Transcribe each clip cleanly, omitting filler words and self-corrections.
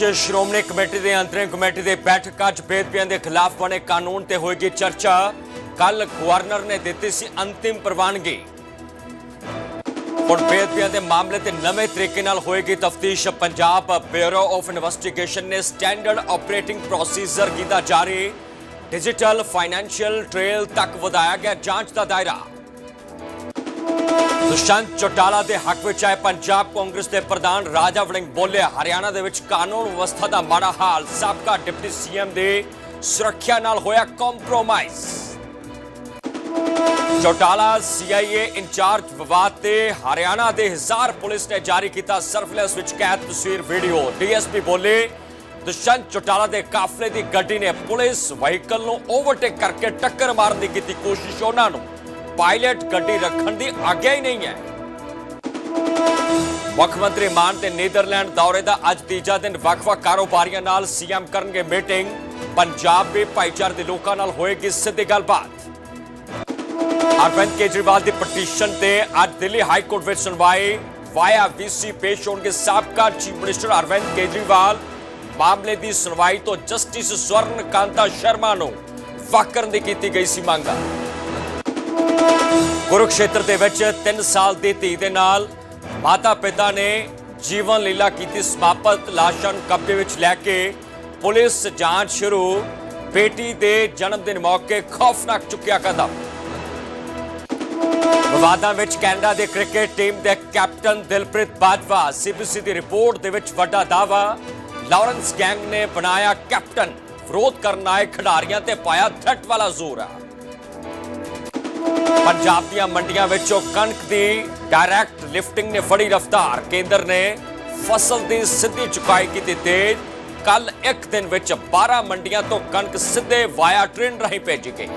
श्रोमणी committee के अंतरिम committee की बैठक अज बेदबियां के खिलाफ बने कानून ते होएगी चर्चा। कल गवर्नर ने दी सी अंतिम प्रवानगी। हुण बेदबियां के मामले ते नवे तरीके नाल होएगी तफ्तीश। पंजाब ब्यूरो ऑफ इन्वेस्टिगेशन ने स्टैंडर्ड ऑपरेटिंग प्रोसीजर कीता जारी। डिजिटल फाइनैंशियल ट्रेल तक वधाया गया जांच का दायरा। दुष्यंत चौटाला के हक में आए पंजाब कांग्रेस के प्रधान राजा वड़िंग बोले, हरियाणा दे विच कानून व्यवस्था का माड़ा हाल। साबका डिप्टी सीएम की सुरक्षा नाल होया कॉम्प्रोमाइज। चौटाला सीआईए इंचार्ज विवाद से हरियाणा के हिसार पुलिस ने जारी किया सर्फलेस विच कैद तस्वीर वीडियो। डीएसपी बोले, दुष्यंत चौटाला के काफले की गड्डी ने पुलिस व्हीकल को ओवरटेक करके टक्कर मारने की कोशिश। उन्होंने पायलट गड्डी रखने की आज्ञा ही नहीं है। मुख्यमंत्री मान के नीदरलैंड दौरे का अज तीजा दिन। वख-वख कारोबारियों नाल सीएम करनगे मीटिंग। पंजाब के भाईचारे के लोगों नाल होएगी सीधी गलबात। अरविंद केजरीवाल की पटीशन से अज दिल्ली हाईकोर्ट में सुनवाई। वाया वीसी पेश होंगे साबका चीफ मिनिस्टर अरविंद केजरीवाल। मामले की सुनवाई तो जस्टिस स्वर्ण कांता शर्मा को वख करने की गई सी मांग। कुरुक्षेत्र के 3 साल की धी के नाल माता पिता ने जीवन लीला की समाप्त। लाशां कब्जे में लैके पुलिस जांच शुरू। बेटी के जन्मदिन मौके खौफनाक चुकिया कदम। विवादां विच कैनेडा के क्रिकेट टीम के कैप्टन दिलप्रीत बाजवा। सीबीसी की रिपोर्ट के विच वड्डा दावा, लॉरेंस गैंग ने बनाया कैप्टन। विरोध करने आए खिडारियों ते पाया थ्रेट वाला जोर। पंजाब दी मंडियां विचों कणक की डायरैक्ट लिफ्टिंग ने फड़ी रफ्तार। केंद्र ने फसल की सीधी चुकाई की तेज। कल एक दिन विच 12 मंडियां तो कणक सीधे वाया ट्रेन राहीं भेजी गई।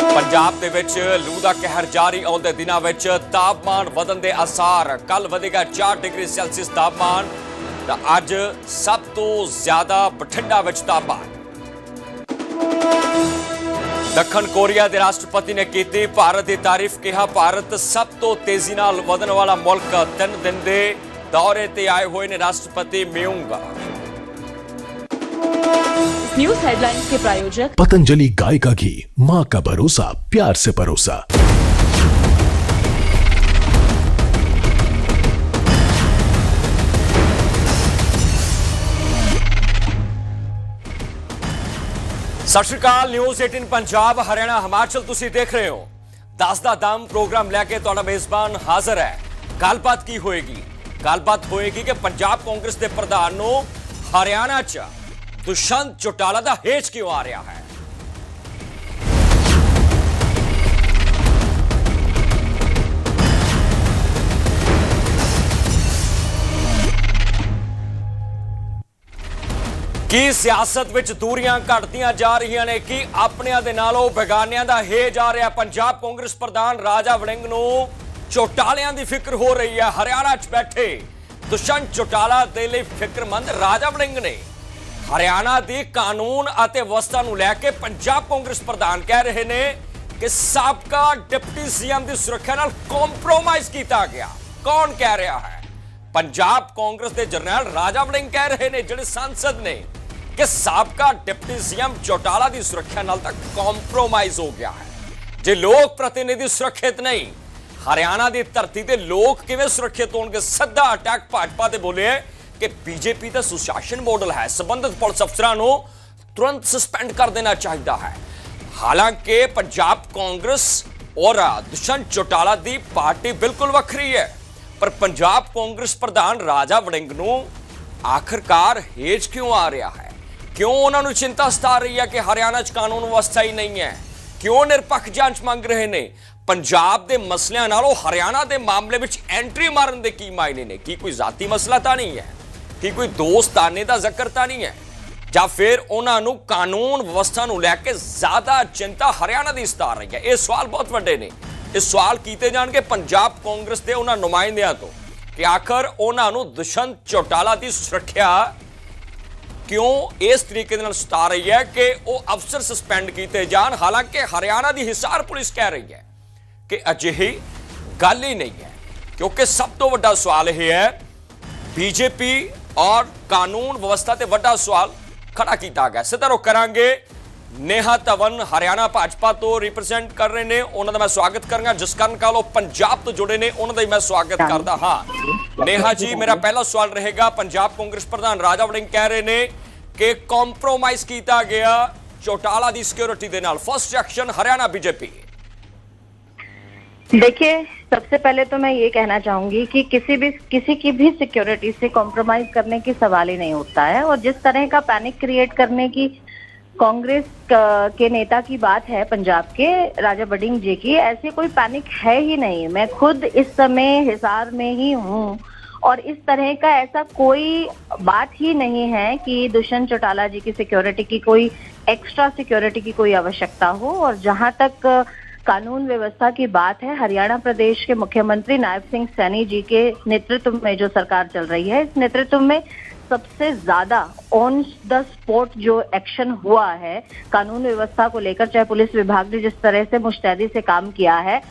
पंजाब दे विच लू दा कहर जारी। आउंदे दिनां विच तापमान वधन दे आसार। कल वधेगा 4 डिग्री सेल्सियस तापमान। अज सब तो ज्यादा बठिंडा विच तापमान। दक्षिण कोरिया के राष्ट्रपति ने की भारत की तारीफ। कहा, भारत सब तो तेजी नाल वधन वाला मुल्क। 3 दिन के दौरे ते आए हुए ने राष्ट्रपति म्यूंग। न्यूज हेडलाइंस के प्रायोजक पतंजलि गाय का घी, मां का भरोसा, प्यार से परोसा। सत श्री अकाल। न्यूज़ 18 पंजाब हरियाणा हिमाचल तुसी देख रहे हो। 10 दा दम प्रोग्राम लैके तुहाडा मेजबान हाजिर है। गलबात की होएगी? गलबात होएगी कि पंजाब कांग्रेस के प्रधान नूं हरियाणा च दुष्यंत चौटाला दा हेज क्यों आ रहा है। की सियासत विच दूरियां घटदियां जा रही ने कि अपनियां दे नालों बेगानियां दा हेज आ रहा। पंजाब कांग्रेस प्रधान राजा वड़िंग नूं चौटालियां दी फिक्र हो रही है। हरियाणा च बैठे दुष्यंत चौटाला दे लई फिक्रमंद राजा वड़िंग ने हरियाणा दी कानून अते व्यवस्था नूं लैके पंजाब कांग्रेस प्रधान कह रहे ने कि साबका डिप्टी सीएम दी सुरक्षा नाल कॉम्प्रोमाइज कीता गया। कौन कह रहा है? पंजाब कांग्रेस के जरनैल राजा वड़िंग कह रहे ने, जिहड़े सांसद ने, कि साबका डिप्टी सीएम चौटाला की सुरक्षा नाल तक कॉम्प्रोमाइज हो गया है। जे लोक प्रतिनिधि सुरक्षित नहीं, हरियाणा की धरती के लोग किवें सुरक्षित होणगे? सीधा अटैक भाजपा ते बोले कि बीजेपी का सुशासन मॉडल है, संबंधित पुलिस अफसरां नूं तुरंत सस्पेंड कर देना चाहिए है। हालांकि पंजाब कांग्रेस और दुष्यंत चौटाला की पार्टी बिल्कुल वखरी है, पर पंजाब कांग्रेस प्रधान राजा वड़िंग नूं आखिरकार हेज क्यों आ रहा है? क्यों उन्होंने चिंता सता रही है कि हरियाणा च कानून व्यवस्था ही नहीं है? क्यों निरपक्ष जांच मांग रहे ने? पंजाब के मसलियां नालों हरियाणा के मामले में एंट्री मारन के की मायने ने? की कोई जाती मसला तो नहीं है? कि कोई दोस्ताने का जिक्र तो नहीं है? या फिर उन्होंने कानून व्यवस्था नूं लैके ज्यादा चिंता हरियाणा की सता रही है? ये सवाल बहुत वड्डे ने। ये सवाल किए जाएंगे पंजाब कांग्रेस के उन्होंने नुमाइंदियां तो कि आखिर उन्होंने दुष्यंत चौटाला की सुरक्षा क्यों इस तरीके सता रही है कि वो अफसर सस्पेंड किए जान। हालांकि हरियाणा की हिसार पुलिस कह रही है कि अजिही गल ही नहीं है, क्योंकि सब तो बड़ा सवाल यह है बीजेपी और कानून व्यवस्था ते वड्डा सवाल खड़ा किया गया। सिद्धा रुख करांगे नेहा धवन हरियाणा भाजपा तो रिप्रजेंट कर रहे ने, उन्होंने मैं स्वागत करूंगा। जसकरण कालो पंजाब तो जुड़े ने, उन्होंने मैं स्वागत करदा। हाँ नेहा जी, मेरा पहला सवाल रहेगा, पंजाब कांग्रेस प्रधान राजा वड़िंग कह रहे ने कि कॉम्प्रोमाइज किया गया चौटाला दी सिक्योरिटी दे नाल। First reaction Haryana BJP. देखिए, सबसे पहले तो मैं ये कहना चाहूंगी कि किसी की भी सिक्योरिटी से कॉम्प्रोमाइज करने की सवाल ही नहीं उठता है। और जिस तरह का पैनिक क्रिएट करने की कांग्रेस के नेता की बात है पंजाब के राजा वड़िंग जी की, ऐसी कोई पैनिक है ही नहीं। मैं खुद इस समय हिसार में ही हूँ और इस तरह का ऐसा कोई बात ही नहीं है कि दुष्यंत चौटाला जी की सिक्योरिटी की कोई एक्स्ट्रा सिक्योरिटी की कोई आवश्यकता हो। और जहां तक कानून व्यवस्था की बात है, हरियाणा प्रदेश के मुख्यमंत्री नायब सिंह सैनी जी के नेतृत्व में जो सरकार चल रही है, इस नेतृत्व में सबसे ज्यादा ऑन द स्पॉट जो एक्शन हुआ है कानून व्यवस्था को लेकर, चाहे पुलिस विभाग ने जिस तरह से मुस्तैदी से काम किया है,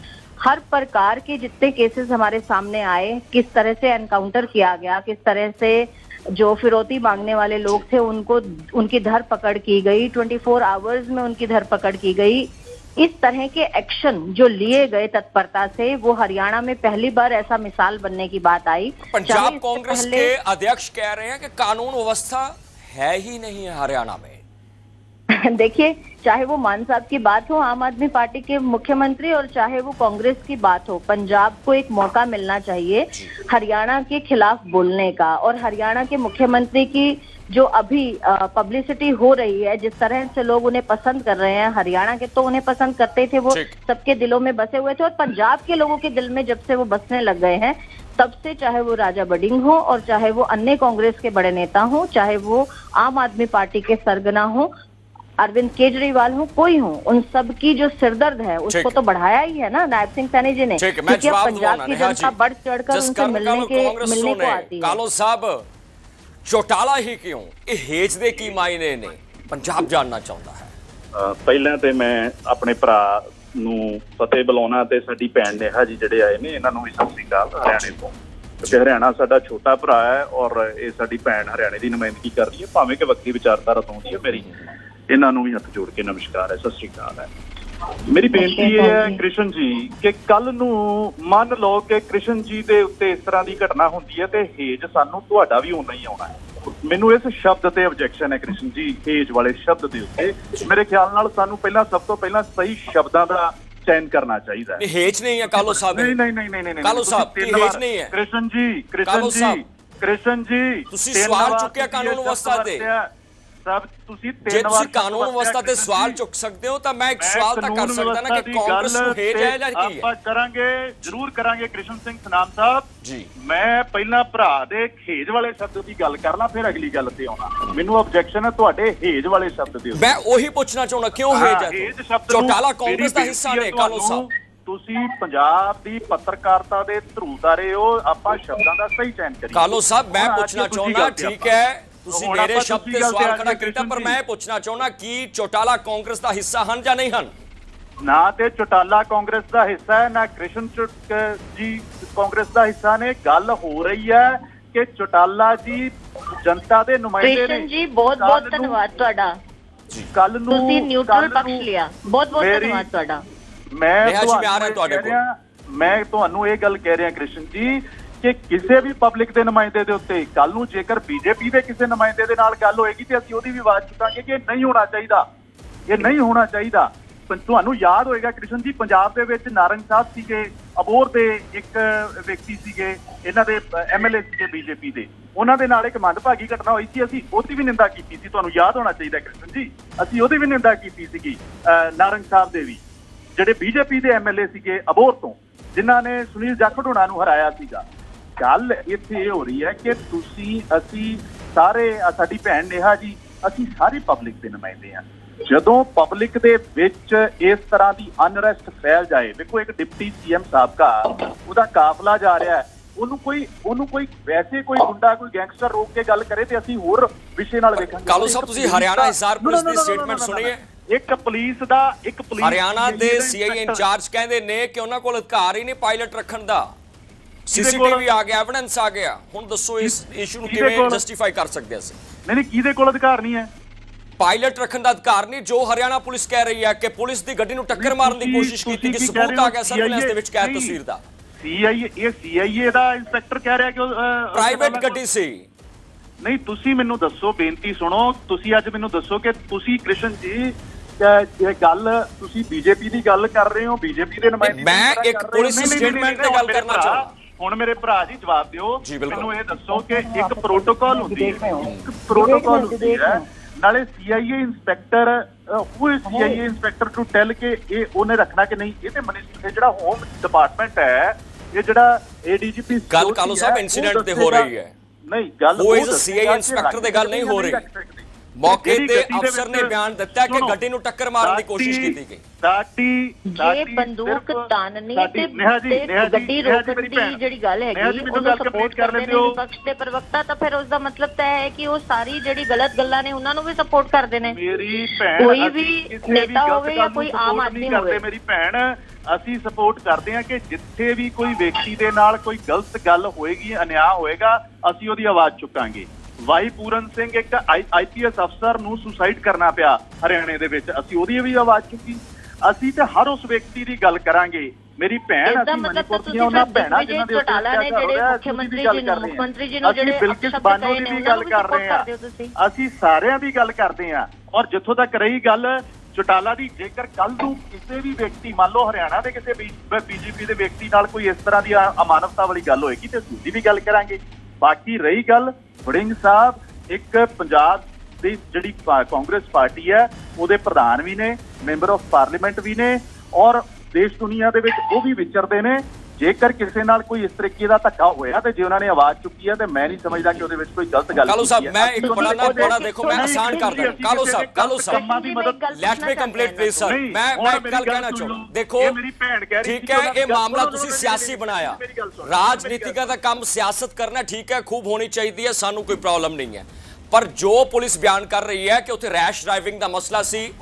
हर प्रकार के जितने केसेस हमारे सामने आए, किस तरह से एनकाउंटर किया गया, किस तरह से जो फिरौती मांगने वाले लोग थे उनकी धरपकड़ की गई, 24 आवर्स में उनकी धरपकड़ की गई। इस तरह के एक्शन जो लिए गए तत्परता से, वो हरियाणा में पहली बार ऐसा मिसाल बनने की बात आई। पंजाब कांग्रेस के अध्यक्ष कह रहे हैं कि कानून व्यवस्था है ही नहीं है हरियाणा में। देखिए, चाहे वो मान साहब की बात हो, आम आदमी पार्टी के मुख्यमंत्री, और चाहे वो कांग्रेस की बात हो, पंजाब को एक मौका मिलना चाहिए हरियाणा के खिलाफ बोलने का। और हरियाणा के मुख्यमंत्री की जो अभी पब्लिसिटी हो रही है, जिस तरह से लोग उन्हें पसंद कर रहे हैं, हरियाणा के तो उन्हें पसंद करते थे, वो सबके दिलों में बसे हुए थे, और पंजाब के लोगों के दिल में जब से वो बसने लग गए हैं, तब से चाहे वो राजा वड़िंग हो और चाहे वो अन्य कांग्रेस के बड़े नेता हो, चाहे वो आम आदमी पार्टी के सरगना हो, अरविंद केजरीवाल हो, कोई हो, उन सब की जो सिरदर्द है उसको तो बढ़ाया ही है ना नायब सिंह सैनी जी ने। क्योंकि अब पंजाब की जनता बढ़ चढ़कर उनसे मिलने को आती है। कालो साहब, चौटाला ही क्यों, ये हेज दे की मायने ने, पंजाब जानना चाहता है। ਪਹਿਲਾਂ ਤੇ ਮੈਂ ਆਪਣੇ ਭਰਾ ਨੂੰ ਫਤਿਹ ਬੁਲਾਉਣਾ ਤੇ ਸਾਡੀ ਭੈਣ ਨੇਹਾ ਜੀ ਜਿਹੜੇ ਆਏ ਨੇ, ਇਹਨਾਂ ਨੂੰ ਵੀ ਸਤਿ ਸ੍ਰੀ ਅਕਾਲ ਹਰਿਆਣੇ ਤੋਂ। ਕਿਉਂਕਿ ਹਰਿਆਣਾ ਸਾਡਾ ਛੋਟਾ ਭਰਾ ਹੈ ਔਰ ਇਹ ਸਾਡੀ ਭੈਣ ਹਰਿਆਣੇ ਦੀ ਨੁਮਾਇੰਦਗੀ ਕਰ ਰਹੀ ਹੈ, ਭਾਵੇਂ ਕਿ ਵੱਖਰੀ ਵਿਚਾਰਧਾਰਾ ਤੋਂ ਆਉਂਦੀ ਹੈ ਮੇਰੀ। ਇਹਨਾਂ ਨੂੰ ਵੀ ਹੱਥ ਜੋੜ ਕੇ ਨਮਸਕਾਰ ਹੈ, ਸਤਿ ਸ੍ਰੀ ਅਕਾਲ ਹੈ। ਮੇਰੀ ਬੇਨਤੀ ਇਹ ਹੈ ਕ੍ਰਿਸ਼ਨ ਜੀ ਕਿ ਕੱਲ ਨੂੰ ਮੰਨ ਲਓ ਕਿ ਕ੍ਰਿਸ਼ਨ ਜੀ ਦੇ ਉੱਤੇ ਇਸ ਤਰ੍ਹਾਂ ਦੀ ਘਟਨਾ ਹੁੰਦੀ ਹੈ ਤੇ ਹੇਜ ਸਾਨੂੰ ਤੁਹਾਡਾ ਵੀ ਓਨਾ ਹੀ ਆਉਣਾ ਹੈ। ਮੈਨੂੰ ਇਸ ਸ਼ਬਦ ਤੇ ਆਬਜੈਕਸ਼ਨ ਹੈ ਕ੍ਰਿਸ਼ਨ ਜੀ, ਹੇਜ ਵਾਲੇ ਸ਼ਬਦ ਦੇ ਉੱਤੇ। ਮੇਰੇ ਖਿਆਲ ਨਾਲ ਸਾਨੂੰ ਸਭ ਤੋਂ ਪਹਿਲਾਂ ਸਹੀ ਸ਼ਬਦਾਂ ਦਾ ਚयन करना चाहिए। नहीं हेज नहीं है कालो साहब, नहीं नहीं नहीं नहीं नहीं कालो साहब की हेज नहीं है। कृष्ण जी ਤੁਸੀਂ ਸਵਾਲ ਚੁੱਕਿਆ ਕਾਨੂੰਨ ਵਿਵਸਥਾ ਤੇ, ਸਭ ਤੁਸੀਂ ਜੇ ਤੁਸੀਂ ਕਾਨੂੰਨ ਵਿਵਸਥਾ ਤੇ ਸਵਾਲ ਚੁੱਕ ਸਕਦੇ ਹੋ ਤਾਂ ਮੈਂ ਇੱਕ ਸਵਾਲ ਤਾਂ ਕਰ ਸਕਦਾ ਨਾ ਕਿ ਕਾਂਗਰਸ ਨੂੰ ਹੇਜ ਹੈ ਜਾਂ ਕੀ ਹੈ। ਆਪਾਂ ਕਰਾਂਗੇ, ਜ਼ਰੂਰ ਕਰਾਂਗੇ ਕ੍ਰਿਸ਼ਨ ਸਿੰਘ ਸਨਾਮ ਸਾਹਿਬ ਜੀ। ਮੈਂ ਪਹਿਲਾਂ ਭਰਾ ਦੇ ਹੇਜ ਵਾਲੇ ਸ਼ਬਦ ਦੀ ਗੱਲ ਕਰਨਾ, ਫਿਰ ਅਗਲੀ ਗੱਲ ਤੇ ਆਉਣਾ। ਮੈਨੂੰ ਆਬਜੈਕਸ਼ਨ ਹੈ ਤੁਹਾਡੇ ਹੇਜ ਵਾਲੇ ਸ਼ਬਦ ਦੇ। ਮੈਂ ਉਹੀ ਪੁੱਛਣਾ ਚਾਹੁੰਦਾ, ਕਿਉਂ ਹੇਜ ਹੈ? ਚੌਟਾਲਾ ਕਾਂਗਰਸ ਦਾ ਹਿੱਸਾ ਨੇ ਕਾਲੋ ਸਾਹਿਬ। ਤੁਸੀਂ ਪੰਜਾਬ ਦੀ ਪੱਤਰਕਾਰਤਾ ਦੇ ਧਰੂਤਾਰੇ ਹੋ, ਆਪਾਂ ਸ਼ਬਦਾਂ ਦਾ ਸਹੀ ਚयन ਕਰੀਏ। ਕਾਲੋ ਸਾਹਿਬ, ਮੈਂ ਪੁੱਛਣਾ ਚਾਹੁੰਦਾ, ਠੀਕ ਹੈ ਤੁਸੀਂ ਮੇਰੇ ਸ਼ਬਦ ਤੇ ਸਵਾਲ ਖੜਾ ਕੀਤਾ, ਪਰ ਮੈਂ ਪੁੱਛਣਾ ਚਾਹੁੰਦਾ ਕਿ ਚੌਟਾਲਾ ਕਾਂਗਰਸ ਦਾ ਹਿੱਸਾ ਹਨ ਜਾਂ ਨਹੀਂ ਹਨ? ਨਾ ਤੇ ਚੌਟਾਲਾ ਕਾਂਗਰਸ ਦਾ ਹਿੱਸਾ ਹੈ, ਨਾ ਕ੍ਰਿਸ਼ਨ ਜੀ ਕਾਂਗਰਸ ਦਾ ਹਿੱਸਾ ਨੇ। ਗੱਲ ਹੋ ਰਹੀ ਹੈ ਕਿ ਚੌਟਾਲਾ ਜੀ ਜਨਤਾ ਦੇ ਨੁਮਾਇੰਦੇ ਨੇ। ਕ੍ਰਿਸ਼ਨ ਜੀ, ਬਹੁਤ ਬਹੁਤ ਧੰਨਵਾਦ ਤੁਹਾਡਾ। ਕੱਲ ਨੂੰ ਤੁਸੀਂ ਨਿਊਟਰਲ ਪੱਖ ਲਿਆ, ਬਹੁਤ ਬਹੁਤ ਧੰਨਵਾਦ ਤੁਹਾਡਾ। ਮੈਂ ਤੁਹਾਨੂੰ ਇਹ ਗੱਲ ਕਹਿ ਰਿਹਾ ਕ੍ਰਿਸ਼ਨ ਜੀ ਕਿ ਕਿਸੇ ਵੀ ਪਬਲਿਕ ਦੇ ਨੁਮਾਇੰਦੇ ਦੇ ਉੱਤੇ ਕੱਲ ਨੂੰ ਜੇਕਰ ਬੀਜੇਪੀ ਦੇ ਕਿਸੇ ਨੁਮਾਇੰਦੇ ਦੇ ਨਾਲ ਗੱਲ ਹੋਏਗੀ ਤੇ ਅਸੀਂ ਉਹਦੀ ਵੀ ਆਵਾਜ਼ ਚੁੱਕਾਂਗੇ ਕਿ ਇਹ ਨਹੀਂ ਹੋਣਾ ਚਾਹੀਦਾ, ਇਹ ਨਹੀਂ ਹੋਣਾ ਚਾਹੀਦਾ। ਤੁਹਾਨੂੰ ਯਾਦ ਹੋਏਗਾ ਕ੍ਰਿਸ਼ਨ ਜੀ, ਪੰਜਾਬ ਦੇ ਵਿੱਚ ਨਾਰੰਗ ਸਾਹਿਬ ਸੀਗੇ, ਅਬੋਹਰ ਦੇ ਇੱਕ ਵਿਅਕਤੀ ਸੀਗੇ, ਇਹਨਾਂ ਦੇ MLA ਸੀਗੇ ਬੀਜੇਪੀ ਦੇ, ਉਹਨਾਂ ਦੇ ਨਾਲ ਇੱਕ ਮੰਦਭਾਗੀ ਘਟਨਾ ਹੋਈ ਸੀ। ਅਸੀਂ ਉਹਦੀ ਵੀ ਨਿੰਦਾ ਕੀਤੀ ਸੀ, ਤੁਹਾਨੂੰ ਯਾਦ ਹੋਣਾ ਚਾਹੀਦਾ ਕ੍ਰਿਸ਼ਨ ਜੀ। ਅਸੀਂ ਉਹਦੀ ਵੀ ਨਿੰਦਾ ਕੀਤੀ ਸੀਗੀ, ਨਾਰੰਗ ਸਾਹਿਬ ਦੇ ਵੀ, ਜਿਹੜੇ ਬੀਜੇਪੀ ਦੇ MLA ਸੀਗੇ ਅਬੋਹਰ ਤੋਂ, ਜਿਨ੍ਹਾਂ ਨੇ ਸੁਨੀਲ ਜਾਖੜ ਹੋਣਾ ਨੂੰ ਹਰਾਇਆ ਸੀਗਾ। ਗੱਲ ਇੱਥੇ ਇਹ ਹੋ ਰਹੀ ਹੈ ਕਿ ਅਸੀਂ ਸਾਰੇ, ਸਾਡੀ ਭੈਣ ਨੇਹਾ ਜੀ, ਅਸੀਂ ਸਾਰੀ ਪਬਲਿਕ ਦੇ ਨੁਮਾਇੰਦੇ ਹਾਂ। ਜਦੋਂ ਪਬਲਿਕ ਦੇ ਵਿੱਚ ਇਸ ਤਰ੍ਹਾਂ ਦੀ ਅਨਰੈਸਟ ਫੈਲ ਜਾਏ, ਵੇਖੋ ਇੱਕ ਡਿਪਟੀ CM ਸਾਬਕਾ, ਉਹਦਾ ਕਾਫਲਾ ਜਾ ਰਿਹਾ ਹੈ, ਉਹਨੂੰ ਕੋਈ ਵੈਸੇ ਕੋਈ ਗੁੰਡਾ, ਕੋਈ ਗੈਂਗਸਟਰ ਰੋਕ ਕੇ ਗੱਲ ਕਰੇ ਤੇ ਅਸੀਂ ਹੋਰ ਵਿਸ਼ੇ ਨਾਲ ਵੇਖਾਂਗੇ। ਕਾਲੂ ਸਾਹਿਬ, ਤੁਸੀਂ ਹਰਿਆਣਾ ਹਿਸਾਰ ਪੁਲਿਸ ਦੀ ਸਟੇਟਮੈਂਟ ਸੁਣੀ ਹੈ? ਇੱਕ ਪੁਲਿਸ ਹਰਿਆਣਾ ਦੇ CI ਇੰਚਾਰਜ ਕਹਿੰਦੇ ਨੇ ਕਿ ਉਹਨਾਂ ਕੋਲ ਅਧਿਕਾਰ ਹੀ ਨਹੀਂ ਪਾਇਲਟ ਰੱਖਣ ਦਾ। ਸੀਸੀਟੀਵੀ ਆ ਗਿਆ, ਐਵੀਡੈਂਸ ਆ ਗਿਆ, ਹੁਣ ਦੱਸੋ ਇਸ ਇਸ਼ੂ ਨੂੰ ਕਿਵੇਂ ਜਸਟੀਫਾਈ ਕਰ ਸਕਦੇ ਅਸੀਂ? ਨਹੀਂ ਕਿਹਦੇ ਕੋਲ ਅਧਿਕਾਰ ਨਹੀਂ ਹੈ? ਪਾਇਲਟ ਰੱਖਣ ਦਾ ਅਧਿਕਾਰ ਨਹੀਂ, ਜੋ ਹਰਿਆਣਾ ਪੁਲਿਸ ਕਹਿ ਰਹੀ ਹੈ ਕਿ ਪੁਲਿਸ ਦੀ ਗੱਡੀ ਨੂੰ ਟੱਕਰ ਮਾਰਨ ਦੀ ਕੋਸ਼ਿਸ਼ ਕੀਤੀ ਕਿ ਸਬੂਤ ਆ ਗਿਆ ਸਰਵੇਲੈਂਸ ਦੇ ਵਿੱਚ ਕੈਦ ਤਸਵੀਰ ਦਾ। CIA ਦਾ ਇੰਸਪੈਕਟਰ ਕਹਿ ਰਿਹਾ ਕਿ ਪ੍ਰਾਈਵੇਟ ਗੱਡੀ ਸੀ। ਨਹੀਂ, ਤੁਸੀਂ ਮੈਨੂੰ ਦੱਸੋ, ਬੇਨਤੀ ਸੁਣੋ, ਤੁਸੀਂ ਅੱਜ ਮੈਨੂੰ ਦੱਸੋ ਕਿ ਤੁਸੀਂ ਕ੍ਰਿਸ਼ਨ ਜੀ ਇਹ ਗੱਲ ਤੁਸੀਂ ਬੀਜੇਪੀ ਦੀ ਗੱਲ ਕਰ ਰਹੇ ਹੋ, ਬੀਜੇਪੀ ਦੇ ਨੁਮਾਇੰਦੇ ਮੈਂ ਇੱਕ ਪੁਲਿਸ ਸਟੇਟਮੈਂਟ ਤੇ ਗੱਲ ਕਰਨਾ ਚਾਹੁੰਦਾ। ਹੁਣ ਮੇਰੇ ਭਰਾ ਜੀ ਜਵਾਬ ਦਿਓ, ਮੈਨੂੰ ਇਹ ਦੱਸੋ ਕਿ ਇੱਕ ਪ੍ਰੋਟੋਕਾਲ ਹੁੰਦੀ ਹੈ, ਇੱਕ ਪ੍ਰੋਟੋਕਾਲ ਹੁੰਦੀ ਹੈ, ਨਾਲੇ CIA inspector CIA inspector to tell ਕਿ ਇਹ ਉਹਨੇ ਰੱਖਣਾ ਕਿ ਨਹੀਂ। ਇਹ ਤੇ ਮਿਨਿਸਟਰ ਜਿਹੜਾ ਹੋਮ ਡਿਪਾਰਟਮੈਂਟ ਹੈ, ਇਹ ਜਿਹੜਾ ADGP ਗੱਲ ਕਾਲੂ ਸਾਹਿਬ ਇੰਸੀਡੈਂਟ ਤੇ ਹੋ ਰਹੀ ਹੈ। ਨਹੀਂ, ਗੱਲ ਉਹ ਇਸ CIA ਇੰਸਪੈਕਟਰ ਤੇ ਗੱਲ ਨਹੀਂ ਹੋ ਰਹੀ। ਮੌਕੇ ਤੇ ਅਫਸਰ ਨੇ ਬਿਆਨ ਦਿੱਤਾ ਕਿ ਗੱਡੀ ਨੂੰ ਟੱਕਰ ਮਾਰਨ ਦੀ ਕੋਸ਼ਿਸ਼ ਕੀਤੀ ਗਈ। ਜੇ ਬੰਦੂਕ ਤਾਨਨੀ ਤੇ ਗੱਡੀ ਰੋਕਣ ਦੀ ਜਿਹੜੀ ਗੱਲ ਹੈਗੀ ਉਹਨੂੰ ਸਪੋਰਟ ਕਰਦੇ ਨੇ ਵਿਪਕਸ਼ ਦੇ ਪ੍ਰਵਕਤਾ, ਤਾਂ ਫਿਰ ਉਸ ਦਾ ਮਤਲਬ ਤਾਂ ਹੈ ਕਿ ਉਹ ਸਾਰੀ ਜਿਹੜੀ ਗਲਤ ਗੱਲਾਂ ਨੇ ਉਹਨਾਂ ਨੂੰ ਵੀ ਸਪੋਰਟ ਕਰਦੇ ਨੇ। ਮੇਰੀ ਭੈਣ, ਕੋਈ ਵੀ ਨੇਤਾ ਹੋਵੇ ਜਾਂ ਕੋਈ ਆਮ ਆਦਮੀ ਹੋਵੇ, ਮੇਰੀ ਭੈਣ, ਅਸੀਂ ਸਪੋਰਟ ਕਰਦੇ ਹਾਂ ਕਿ ਜਿੱਥੇ ਵੀ ਕੋਈ ਵਿਅਕਤੀ ਦੇ ਨਾਲ ਕੋਈ ਗਲਤ ਗੱਲ ਹੋਏਗੀ, ਅਨਿਆਂ ਹੋਏਗਾ, ਅਸੀਂ ਉਹਦੀ ਆਵਾਜ਼ ਚੁੱਕਾਂਗੇ। ਵਾਈ ਪੂਰਨ ਸਿੰਘ ਇੱਕ IPS ਅਫਸਰ ਨੂੰ ਸੁਸਾਈਡ ਕਰਨਾ ਪਿਆ ਹਰਿਆਣੇ ਦੇ ਵਿੱਚ, ਅਸੀਂ ਉਹਦੀ ਵੀ ਆਵਾਜ਼ ਚੁੱਕੀ। ਅਸੀਂ ਤੇ ਹਰ ਉਸ ਵਿਅਕਤੀ ਦੀ ਗੱਲ ਕਰਾਂਗੇ। ਮੇਰੀ ਭੈਣ, ਅਸੀਂ ਮਨੀਪੁਰ ਦੀਆਂ ਉਹਨਾਂ ਭੈਣਾਂ ਜਿਨ੍ਹਾਂ ਦੇ ਚੌਟਾਲਾ ਨੇ ਜਿਹੜੇ ਮੁੱਖ ਮੰਤਰੀ ਜੀ ਨੂੰ ਜਿਹੜੇ ਬਿਲਕਿਸ ਬਾਨੋ ਦੀ ਵੀ ਗੱਲ ਕਰ ਰਹੇ ਹਾਂ, ਅਸੀਂ ਸਾਰਿਆਂ ਦੀ ਗੱਲ ਕਰਦੇ ਹਾਂ। ਔਰ ਜਿੱਥੋਂ ਤੱਕ ਰਹੀ ਗੱਲ ਚੌਟਾਲਾ ਦੀ, ਜੇਕਰ ਕੱਲ ਨੂੰ ਕਿਸੇ ਵੀ ਵਿਅਕਤੀ, ਮੰਨ ਲਓ ਹਰਿਆਣਾ ਦੇ ਕਿਸੇ BJP ਦੇ ਵਿਅਕਤੀ ਨਾਲ ਕੋਈ ਇਸ ਤਰ੍ਹਾਂ ਦੀ ਅਮਾਨਵਤਾ ਵਾਲੀ ਗੱਲ ਹੋਏਗੀ ਤੇ ਅਸੀਂ ਵੀ ਗੱਲ ਕਰਾਂਗੇ। ਬਾਕੀ ਰਹੀ ਗੱਲ ਵੜਿੰਗ ਸਾਹਿਬ, ਇੱਕ ਪੰਜਾਬ ਦੀ ਜਿਹੜੀ ਕਾਂਗਰਸ ਪਾਰਟੀ ਹੈ ਉਹਦੇ ਪ੍ਰਧਾਨ ਵੀ ਨੇ, ਮੈਂਬਰ ਆਫ ਪਾਰਲੀਮੈਂਟ ਵੀ ਨੇ, ਔਰ ਦੇਸ਼ ਦੁਨੀਆ ਦੇ ਵਿੱਚ ਉਹ ਵੀ ਵਿਚਰਦੇ ਨੇ। ਜੇਕਰ ਕਿਸੇ ਨਾਲ ਕੋਈ ਇਸ ਤਰੀਕੇ ਦਾ ਧੱਕਾ ਹੋਇਆ ਤੇ ਜੇ ਉਹਨਾਂ ਨੇ ਆਵਾਜ਼ ਚੁੱਕੀ ਹੈ ਤੇ ਮੈਂ ਨਹੀਂ ਸਮਝਦਾ ਕਿ ਉਹਦੇ ਵਿੱਚ ਕੋਈ ਗਲਤ ਗੱਲ ਕਾਲੂ ਸਾਹਿਬ, ਮੈਂ ਇੱਕ ਬੜਾ ਦੇਖੋ, ਮੈਂ ਆਸਾਨ ਕਰ ਦਾਂ ਕਾਲੂ ਸਾਹਿਬ let me complete please sir. ਮੈਂ ਇੱਕ ਗੱਲ ਕਹਿਣਾ ਚਾਹੁੰਦਾ, ਦੇਖੋ ਠੀਕ ਹੈ, ਇਹ ਮਾਮਲਾ ਤੁਸੀਂ ਸਿਆਸੀ ਬਣਾਇਆ, ਰਾਜਨੀਤਿਕ ਦਾ ਕੰਮ ਸਿਆਸਤ ਕਰਨਾ ਠੀਕ ਹੈ, ਖੂਬ ਹੋਣੀ ਚਾਹੀਦੀ ਹੈ, ਸਾਨੂੰ ਕੋਈ ਪ੍ਰੋਬਲਮ ਨਹੀਂ ਹੈ। ਪਰ ਜੋ ਪੁਲਿਸ ਬਿਆਨ ਕਰ ਰਹੀ ਹੈ ਕਿ ਉੱਥੇ ਰੈਸ਼ ਡਰਾਈਵਿੰਗ ਦਾ ਮਸਲਾ ਸੀ,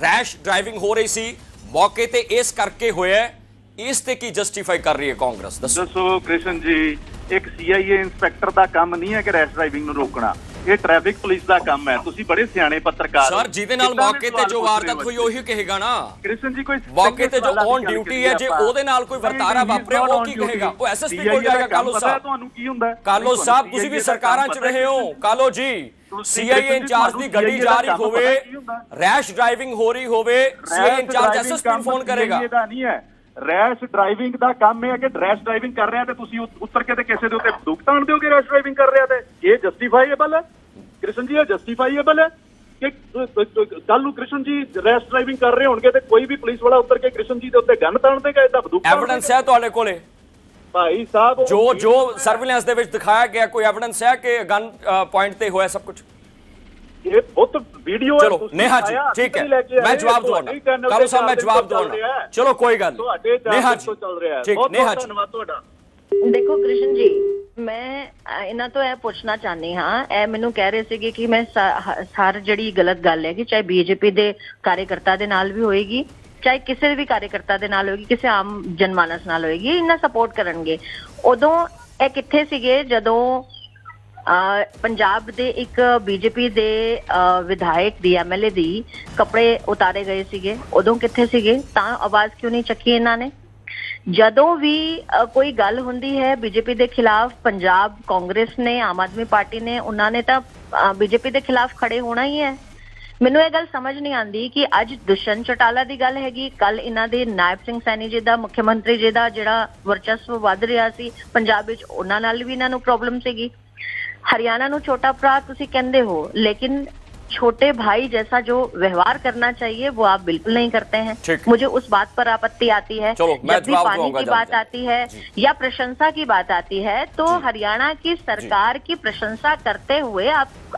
ਰੈਸ਼ ਡਰਾਈਵਿੰਗ ਹੋ ਰਹੀ ਸੀ, ਮੌਕੇ ਤੇ ਇਸ ਕਰਕੇ ਹੋਇਆ, ਇਸ ਤੇ ਕੀ ਜਸਟੀਫਾਈ ਕਰ ਰਹੀ ਹੈ ਕਾਂਗਰਸ? ਦੱਸੋ ਕ੍ਰਿਸ਼ਨ ਜੀ, ਇੱਕ CIA ਇੰਸਪੈਕਟਰ ਦਾ ਕੰਮ ਨਹੀਂ ਹੈ ਕਿ ਰੈਸ਼ ਡਰਾਈਵਿੰਗ ਨੂੰ ਰੋਕਣਾ, ਇਹ ਟ੍ਰੈਫਿਕ ਪੁਲਿਸ ਦਾ ਕੰਮ ਹੈ। ਤੁਸੀਂ ਬੜੇ ਸਿਆਣੇ ਪੱਤਰਕਾਰ ਸਰ, ਜਿਹਦੇ ਨਾਲ ਮੌਕੇ ਤੇ ਜੋ ਵਾਰਦਾਤ ਹੋਈ ਉਹੀ ਕਹੇਗਾ ਨਾ। ਕ੍ਰਿਸ਼ਨ ਜੀ, ਕੋਈ ਮੌਕੇ ਤੇ ਜੋ ਔਨ ਡਿਊਟੀ ਹੈ, ਜੇ ਉਹਦੇ ਨਾਲ ਕੋਈ ਵਰਤਾਰਾ ਵਾਪਰਿਆ ਉਹ ਕੀ ਕਹੇਗਾ? ਉਹ SSP ਕੋਲ ਜਾਏਗਾ। ਕਾਲੂ ਸਾਹਿਬ, ਤੁਹਾਨੂੰ ਕੀ ਹੁੰਦਾ? ਕਾਲੂ ਸਾਹਿਬ, ਤੁਸੀਂ ਵੀ ਸਰਕਾਰਾਂ 'ਚ ਰਹੇ ਹੋ। ਕਾਲੋ ਜੀ, CIA ਇੰਚਾਰਜ ਦੀ ਗੱਡੀ ਜਾ ਰਹੀ ਹੋਵੇ, ਰੈਸ਼ ਡਰਾਈਵਿੰਗ ਹੋ ਰਹੀ ਹੋਵੇ, CIA ਇੰਚਾਰਜ SSP ਨੂੰ ਫੋਨ ਕਰੇਗਾ। ਇਹਦਾ ਨਹੀਂ ਹੈ, ਰੈਸ਼ ਡਰਾਈਵਿੰਗ ਦਾ ਕੰਮ ਹੈ ਕਿ ਰੈਸ਼ ਡਰਾਈਵਿੰਗ ਕਰ ਰਿਹਾ ਤੇ ਤੁਸੀਂ ਉੱਤਰ ਕੇ ਤੇ ਕਿਸੇ ਦੇ ਉੱਤੇ ਬੰਦੂਕ ਤਾਣ ਦਿਓਗੇ ਰੈਸ਼ ਡਰਾਈਵਿੰਗ ਕਰ ਰਿਹਾ ਤੇ? ਇਹ ਜਸਟੀਫਾਈਏਬਲ ਹੈ ਕ੍ਰਿਸ਼ਨ ਜੀ? ਇਹ ਜਸਟੀਫਾਈਏਬਲ ਹੈ ਕਿ ਕੱਲ ਨੂੰ ਕ੍ਰਿਸ਼ਨ ਜੀ ਰੈਸ਼ ਡਰਾਈਵਿੰਗ ਕਰ ਰਹੇ ਹੋਣਗੇ ਤੇ ਕੋਈ ਵੀ ਪੁਲਿਸ ਵਾਲਾ ਉੱਤਰ ਕੇ ਕ੍ਰਿਸ਼ਨ ਜੀ ਦੇ ਉੱਤੇ ਗਨ ਤਾਣ ਦੇਗਾ? ਇਹਦਾ ਬੰਦੂਕ ਐਵੀਡੈਂਸ ਹੈ ਤੁਹਾਡੇ ਕੋਲੇ? ਭਾਈ ਸਾਹਿਬ, ਜੋ ਸਰਵੇਲੈਂਸ ਦੇ ਵਿੱਚ ਦਿਖਾਇਆ ਗਿਆ, ਕੋਈ ਐਵੀਡੈਂਸ ਹੈ ਕਿ ਗਨ ਪੁਆਇੰਟ ਤੇ ਹੋਇਆ ਸਭ ਕੁਝ? ਇਹ ਬਹੁਤ ਵੀਡੀਓ ਹੈ। ਚਲੋ ਨੇਹਾ ਜੀ, ਠੀਕ ਹੈ, ਮੈਂ ਜਵਾਬ ਦਵਾਉਣਾ। ਕਾਲੂ ਸਾਹਿਬ, ਮੈਂ ਜਵਾਬ ਦਵਾਉਣਾ। ਚਲੋ ਕੋਈ ਗੱਲ ਨਹੀਂ, ਨੇਹਾ ਜੀ ਠੀਕ, ਨੇਹਾ ਜੀ ਧੰਨਵਾਦ ਤੁਹਾਡਾ। ਦੇਖੋ ਕ੍ਰਿਸ਼ਨ ਜੀ, ਮੈਂ ਇਹਨਾਂ ਤੋਂ ਇਹ ਪੁੱਛਣਾ ਚਾਹੁੰਦੀ ਹਾਂ, ਇਹ ਮੈਨੂੰ ਕਹਿ ਰਹੇ ਸੀਗੇ ਕਿ ਮੈਂ ਹਰ ਜਿਹੜੀ ਗਲਤ ਗੱਲ ਹੈ ਕਿ ਚਾਹੇ BJP ਦੇ ਕਾਰਜਕਰਤਾ ਦੇ ਨਾਲ ਵੀ ਹੋਏਗੀ, ਚਾਹੇ ਕਿਸੇ ਵੀ ਕਾਰਜਕਰਤਾ ਦੇ ਨਾਲ ਹੋਏਗੀ, ਕਿਸੇ ਆਮ ਜਨਮਾਨਸ ਨਾਲ ਹੋਏਗੀ, ਇਹਨਾਂ ਸਪੋਰਟ ਕਰਨਗੇ। ਉਦੋਂ ਇਹ ਕਿੱਥੇ ਸੀਗੇ ਜਦੋਂ ਪੰਜਾਬ ਦੇ ਇੱਕ BJP ਦੇ ਵਿਧਾਇਕ ਦੀ, MLA ਦੀ ਕੱਪੜੇ ਉਤਾਰੇ ਗਏ ਸੀਗੇ? ਉਦੋਂ ਕਿੱਥੇ ਸੀਗੇ? ਤਾਂ ਆਵਾਜ਼ ਕਿਉਂ ਨਹੀਂ ਚੱਕੀ ਇਹਨਾਂ ਨੇ? ਜਦੋਂ ਵੀ ਕੋਈ ਗੱਲ ਹੁੰਦੀ ਹੈ BJP ਦੇ ਖਿਲਾਫ, ਪੰਜਾਬ ਕਾਂਗਰਸ ਨੇ, ਆਮ ਆਦਮੀ ਪਾਰਟੀ ਨੇ, ਉਹਨਾਂ ਨੇ ਤਾਂ BJP ਦੇ ਖਿਲਾਫ ਖੜੇ ਹੋਣਾ ਹੀ ਹੈ। ਮੈਨੂੰ ਇਹ ਗੱਲ ਸਮਝ ਨਹੀਂ ਆਉਂਦੀ ਕਿ ਅੱਜ ਦੁਸ਼ਯੰਤ ਚੌਟਾਲਾ ਦੀ ਗੱਲ ਹੈਗੀ, ਕੱਲ ਇਹਨਾਂ ਦੇ ਨਾਇਬ ਸਿੰਘ ਸੈਣੀ ਜੀ ਦਾ, ਮੁੱਖ ਮੰਤਰੀ ਜੀ ਦਾ ਜਿਹੜਾ ਵਰਚਸਵ ਵੱਧ ਰਿਹਾ ਸੀ ਪੰਜਾਬ ਵਿੱਚ, ਉਹਨਾਂ ਨਾਲ ਵੀ ਇਹਨਾਂ ਨੂੰ ਪ੍ਰੋਬਲਮ ਸੀਗੀ। हरियाणा ਨੂੰ छोटा भरा तुसी कहते हो, लेकिन छोटे भाई जैसा जो व्यवहार करना चाहिए वो आप बिल्कुल नहीं करते हैं। मुझे उस बात पर आपत्ति आती है। जब भी पानी की बात आती है या प्रशंसा की बात आती है तो हरियाणा की सरकार की प्रशंसा करते हुए आपके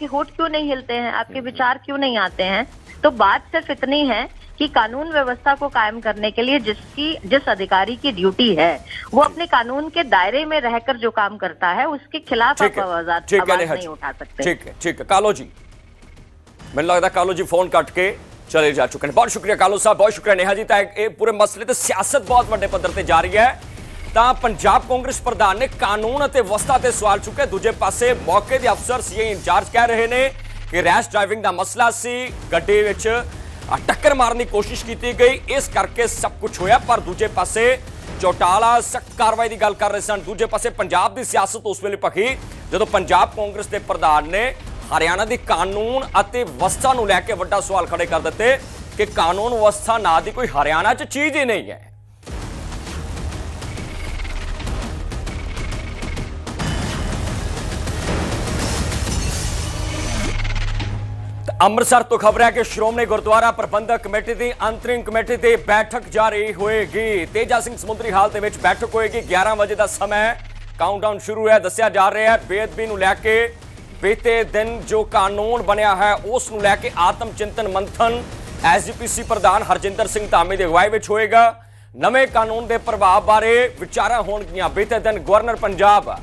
होठ क्यों नहीं हिलते हैं, आपके विचार क्यों नहीं आते हैं? तो बात सिर्फ इतनी है कि कानून व्यवस्था को कायम करने के लिए जिस अधिकारी की ड्यूटी है वो अपने कानून के दायरे में रहकर जो काम करता है उसके खिलाफ आप आवाज नहीं उठा सकते। ठीक है कालो जी, मैंने लगता कालो जी फोन कट के चले जा चुके हैं। बहुत शुक्रिया कालो साहब, बहुत शुक्रिया नेहा जी। पूरे मसले ते सियासत बहुत बड़े पद्धर ते जा रही है। ਤਾਂ ਪੰਜਾਬ ਕਾਂਗਰਸ ਪ੍ਰਧਾਨ ਨੇ ਕਾਨੂੰਨ ਅਤੇ ਵਿਵਸਥਾ ਤੇ ਸਵਾਲ ਚੁੱਕੇ। ਦੂਜੇ ਪਾਸੇ ਮੌਕੇ ਦੇ ਅਫਸਰ ਸੀਏ ਇੰਚਾਰਜ ਕਹਿ ਰਹੇ ਨੇ ਕਿ ਰੈਸ਼ ਡਰਾਈਵਿੰਗ ਦਾ ਮਸਲਾ ਸੀ, ਗੱਡੀ ਵਿੱਚ ਟੱਕਰ ਮਾਰਨ ਦੀ ਕੋਸ਼ਿਸ਼ ਕੀਤੀ ਗਈ, ਇਸ ਕਰਕੇ ਸਭ ਕੁਝ ਹੋਇਆ। ਪਰ ਦੂਜੇ ਪਾਸੇ ਚੌਟਾਲਾ ਸਖਤ ਕਾਰਵਾਈ ਦੀ ਗੱਲ ਕਰ ਰਹੇ ਸਨ। ਦੂਜੇ ਪਾਸੇ ਪੰਜਾਬ ਦੀ ਸਿਆਸਤ ਉਸ ਵੇਲੇ ਭਖੀ ਜਦੋਂ ਪੰਜਾਬ ਕਾਂਗਰਸ ਦੇ ਪ੍ਰਧਾਨ ਨੇ ਹਰਿਆਣਾ ਦੀ ਕਾਨੂੰਨ ਅਤੇ ਵਿਵਸਥਾ ਨੂੰ ਲੈ ਕੇ ਵੱਡਾ ਸਵਾਲ ਖੜੇ ਕਰ ਦਿੱਤੇ ਕਿ ਕਾਨੂੰਨ ਵਿਵਸਥਾ ਨਾਂ ਦੀ ਕੋਈ ਹਰਿਆਣਾ 'ਚ ਚੀਜ਼ ਹੀ ਨਹੀਂ ਹੈ। ਅੰਮ੍ਰਿਤਸਰ ਤੋਂ ਖਬਰ ਹੈ ਕਿ ਸ਼੍ਰੋਮਣੀ ਗੁਰਦੁਆਰਾ ਪ੍ਰਬੰਧਕ ਕਮੇਟੀ ਦੀ ਅੰਤਰਿਮ ਕਮੇਟੀ ਦੀ ਬੈਠਕ ਜਾਰੀ ਹੋਏਗੀ। ਤੇਜਾ ਸਿੰਘ ਸਮੁੰਦਰੀ ਹਾਲ ਦੇ ਵਿੱਚ ਬੈਠਕ ਹੋਏਗੀ। 11 ਵਜੇ ਦਾ ਸਮਾਂ, ਕਾਊਂਟਡਾਊਨ ਸ਼ੁਰੂ ਹੈ। ਦੱਸਿਆ ਜਾ ਰਿਹਾ ਹੈ ਬੇਅਦਬੀ ਨੂੰ ਲੈ ਕੇ ਬੀਤੇ ਦਿਨ ਜੋ ਕਾਨੂੰਨ ਬਣਿਆ ਹੈ ਉਸ ਨੂੰ ਲੈ ਕੇ ਆਤਮ ਚਿੰਤਨ ਮੰਥਨ ਐਸਜੀਪੀਸੀ ਪ੍ਰਧਾਨ ਹਰਜਿੰਦਰ ਸਿੰਘ ਧਾਮੀ ਦੀ ਅਗਵਾਈ ਵਿੱਚ ਹੋਏਗਾ। ਨਵੇਂ ਕਾਨੂੰਨ ਦੇ ਪ੍ਰਭਾਵ ਬਾਰੇ ਵਿਚਾਰਾਂ ਹੋਣਗੀਆਂ। ਬੀਤੇ ਦਿਨ ਗਵਰਨਰ ਪੰਜਾਬ